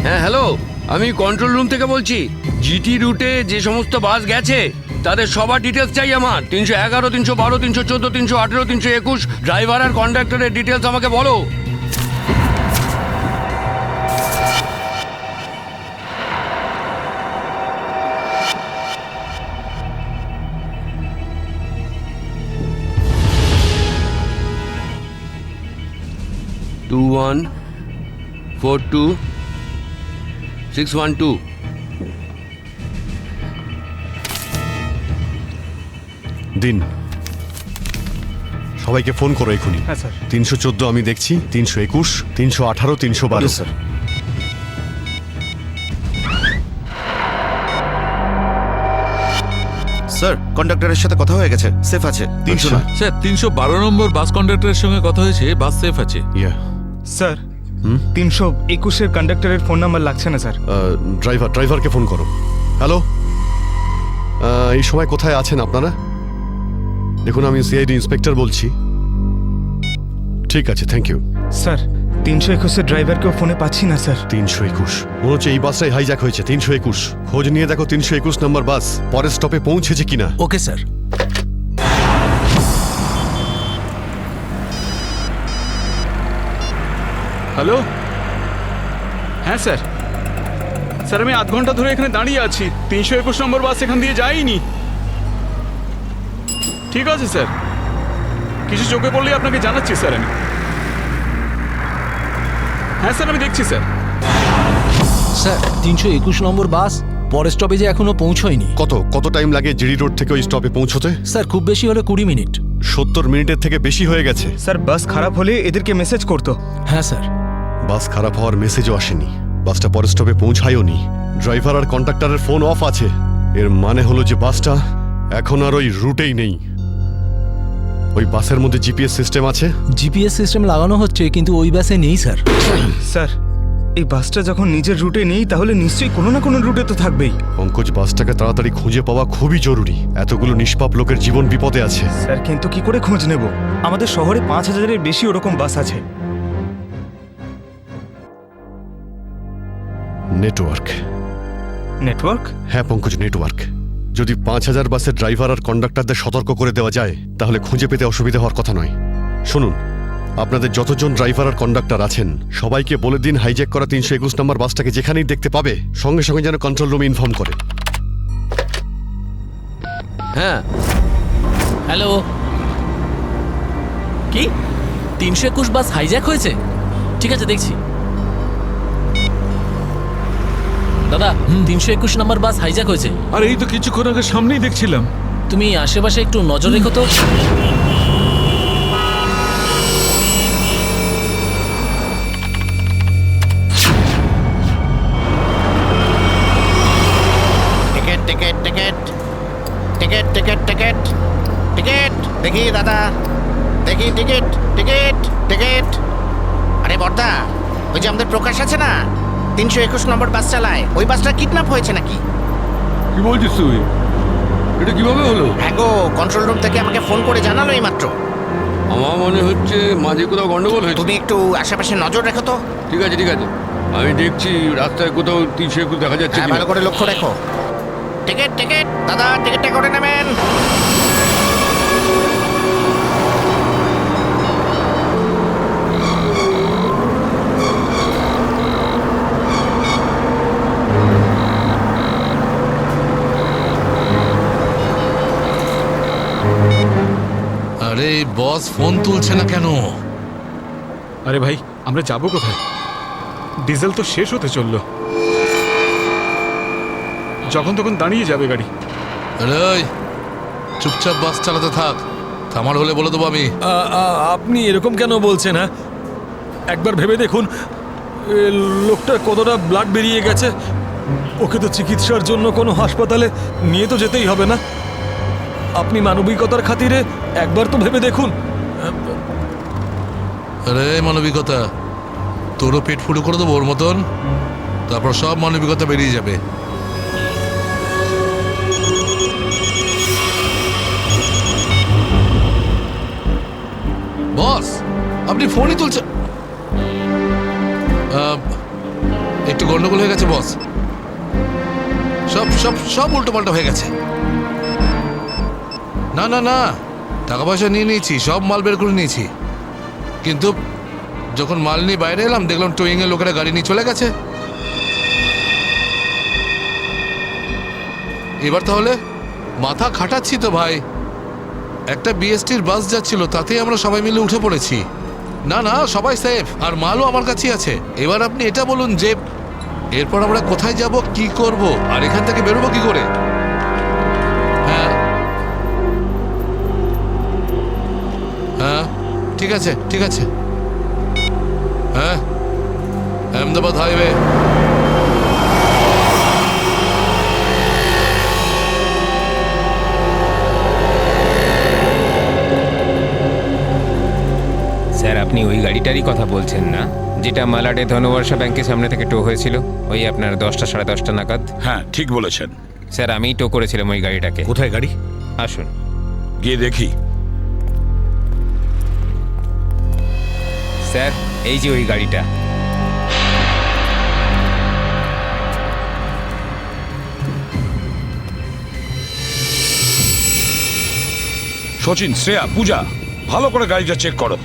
Speaker 13: হ্যাঁ হ্যালো, আমি কন্ট্রোল রুম থেকে বলছি। জিটি রুটে যে সমস্ত বাস গেছে তাদের সবার ডিটেলস চাই আমার। 311, 312, 314, 318, 321 ড্রাইভার আর কন্ডাক্টরের ডিটেলস আমাকে বলো। টু 1 4 2 6 1 2।
Speaker 9: দিন, সবাইকে ফোন করো এখনই।
Speaker 12: হ্যাঁ স্যার।
Speaker 9: 314 আমি দেখছি, 321, 318, 312।
Speaker 12: স্যার।
Speaker 23: স্যার কন্ডাক্টরের সাথে কথা হয়ে গেছে, সেফ আছে। 300 না
Speaker 2: স্যার 312 নম্বর বাস কন্ডাক্টরের সঙ্গে কথা হয়েছে, বাস সেফ আছে।
Speaker 12: স্যার 321-এর কন্ডাক্টরের ফোন নাম্বার লাগছে না স্যার।
Speaker 9: ড্রাইভারকে ফোন করো। হ্যালো, এই সময় কোথায় আছেন আপনারা? দেখুন আমি সিআইডি ইন্সপেক্টর বলছি। ঠিক আছে, থ্যাংক ইউ।
Speaker 12: স্যার 321-এর ড্রাইভারকেও ফোনে পাচ্ছি না স্যার।
Speaker 9: 321 মনে হচ্ছে এই বাসটাই হাইজ্যাক হয়েছে। 321 খোঁজ নিয়ে দেখো 321 নম্বর বাস পরের স্টপে পৌঁছেছে কিনা।
Speaker 20: Okay sir.
Speaker 24: হ্যালো, হ্যাঁ স্যার। স্যার আমি আধ ঘন্টা ধরে এখানে দাঁড়িয়ে আছি, 321 নম্বর বাস এখান দিয়ে যায়নি। ঠিক আছে স্যার, কিছু চোখে পড়লে আপনাকে জানাচ্ছি স্যার আমি। হ্যাঁ স্যার আমি দেখছি স্যার।
Speaker 20: স্যার 321 নম্বর বাস পরের স্টপেজে এখনো পৌঁছয়নি।
Speaker 9: কত টাইম লাগে জিডি রোড থেকে ওই স্টপে পৌঁছতে?
Speaker 20: স্যার খুব বেশি হলে 20 মিনিট।
Speaker 9: 70 মিনিটের থেকে বেশি হয়ে গেছে।
Speaker 12: স্যার বাস খারাপ হলে এদেরকে মেসেজ করতো।
Speaker 20: হ্যাঁ স্যার।
Speaker 9: বাস খারাপ হওয়ার মেসেজও আসেনি, বাসটা পরের স্টপে পৌঁছায়ও নি। ড্রাইভার আর কন্ডাক্টরের ফোন অফ আছে। এর মানে হলো যে বাসটা এখন আর ওই রুটেই নেই। ওই বাসের মধ্যে জিপিএস সিস্টেম আছে?
Speaker 20: জিপিএস সিস্টেম লাগানো হচ্ছে, কিন্তু ওই বাসে নেই স্যার।
Speaker 12: স্যার এই বাসটা যখন নিজের রুটে নেই তাহলে নিশ্চয়ই কোনো না কোনো রুটে তো থাকবেই।
Speaker 9: পঙ্কজ, বাসটাকে তাড়াতাড়ি খুঁজে পাওয়া খুবই জরুরি। এতগুলো নিষ্পাপ লোকের জীবন বিপদে আছে।
Speaker 12: স্যার কিন্তু কি করে খোঁজ নেব? আমাদের শহরে 5000-এর বেশি ওরকম বাস আছে।
Speaker 9: নেটওয়ার্ক। হ্যাঁ পঙ্কজ, নেটওয়ার্ক। যদি 5000 বাসের ড্রাইভার আর কন্ডাক্টরদের সতর্ক করে দেওয়া যায় তাহলে খুঁজে পেতে অসুবিধা হওয়ার কথা নয়। শুনুন, আপনাদের যতজন ড্রাইভার আর কন্ডাক্টর আছেন সবাইকে বলে দিন হাইজ্যাক করা 321 নম্বর বাসটাকে যেখানেই দেখতে পাবে সঙ্গে সঙ্গে যেন কন্ট্রোল রুমে ইনফর্ম করে।
Speaker 13: হ্যাঁ
Speaker 25: হ্যালো, কি 321 বাস হাইজ্যাক হয়েছে? ঠিক আছে দেখছি। দাদা 321 নম্বর বাস হাইজ্যাক হয়েছে।
Speaker 2: আর এই তো কিছুক্ষণ আগে সামনেই দেখছিলাম।
Speaker 25: তুমি আশেপাশে একটু নজর রেখো তো।
Speaker 3: টিকিট টিকিট টিকিট টিকিট দেখি দাদা, দেখি টিকিট টিকিট টিকিট। আরে বর্দা, ওই যে আমাদের প্রকাশ আছে না, 321 নম্বর বাস চালায়, ওই বাসটা কিডন্যাপ হয়েছে নাকি?
Speaker 13: কি বলছিস তুই? এটা কিভাবে হলো?
Speaker 3: হ্যাঁ গো, কন্ট্রোল রুম থেকে আমাকে ফোন করে জানালো এই মাত্র।
Speaker 13: আমার মনে হচ্ছে মাঝে কোথাও গন্ডগোল হয়েছে।
Speaker 3: তুমি একটু আশেপাশে নজর রেখো তো।
Speaker 13: ঠিক আছে ঠিক আছে, আমি দেখছি রাস্তায় কোথাও 321 দেখা যাচ্ছে
Speaker 3: হ্যাঁ,
Speaker 13: কিনা।
Speaker 3: ভালো করে লক্ষ্য রেখো। টিকিট টিকিট দাদা, টিকিটটা করে নেবেন।
Speaker 2: আরে বস ফোন তুলছে না কেন?
Speaker 24: আরে ভাই, আমরা যাব কোথায়? ডিজেল তো শেষ হতে চললো, যখন তখন দাঁড়িয়ে যাবে গাড়ি।
Speaker 2: আরে ওই, চুপচাপ বাস চালাতে থাক, থামার হলে বলে দেবো আমি।
Speaker 20: আপনি এরকম কেন বলছেন? হ্যাঁ, একবার ভেবে দেখুন লোকটার কতটা ব্লাড বেরিয়ে গেছে। ওকে তো চিকিৎসার জন্য কোনো হাসপাতালে নিয়ে তো যেতেই হবে না? আপনি মানবিকতার খাতিরে একবার তো ভেবে দেখুন।
Speaker 2: আরে মানবিকতা, তোরও পেট ফুটো করে দেবো ওর মতন, তারপর সব মানবিকতা বেরিয়ে যাবে। বস, আপনি ফোনই তুলছেন। একটু গন্ডগোল হয়ে গেছে বস, সব সব সব উল্টো পাল্টা হয়ে গেছে। না না না, টাকা পয়সা নিয়ে নিয়েছি, সব মাল বের করে নিয়েছি, কিন্তু যখন মাল নিয়ে বাইরে এলাম দেখলাম টোয়িং এর লোকেরা গাড়ি নিয়ে চলে গেছে। এবার তাহলে মাথা খাটাচ্ছি তো ভাই। একটা বিএসটির বাস যাচ্ছিল, তাতেই আমরা সবাই মিলে উঠে পড়েছি। না না, সবাই সেফ, আর মালও আমার কাছেই আছে। এবার আপনি এটা বলুন যে এরপর আমরা কোথায় যাব, কি করব, আর এখান থেকে বেরোবো কি করে? হ্যাঁ হ্যাঁ, ঠিক আছে ঠিক আছে। হ্যাঁ, আহমেদাবাদ হাইওয়ে।
Speaker 19: স্যার, আপনি ওই গাড়িটারই কথা বলছেন না, যেটা মালাডে ধনবর্ষা ব্যাংকের সামনে থেকে টো হয়েছিল ওই আপনার 10টা সাড়ে 10টা নাগাদ?
Speaker 1: হ্যাঁ, ঠিক বলেছেন
Speaker 19: স্যার, আমিই টো করেছিলাম ওই গাড়িটাকে।
Speaker 1: কোথায় গাড়ি?
Speaker 19: আসুন
Speaker 1: গিয়ে দেখি।
Speaker 19: স্যার, এই যে ওই গাড়িটা।
Speaker 1: সচিন, শ্রেয়া, পূজা, ভালো করে গাড়িটা চেক করো।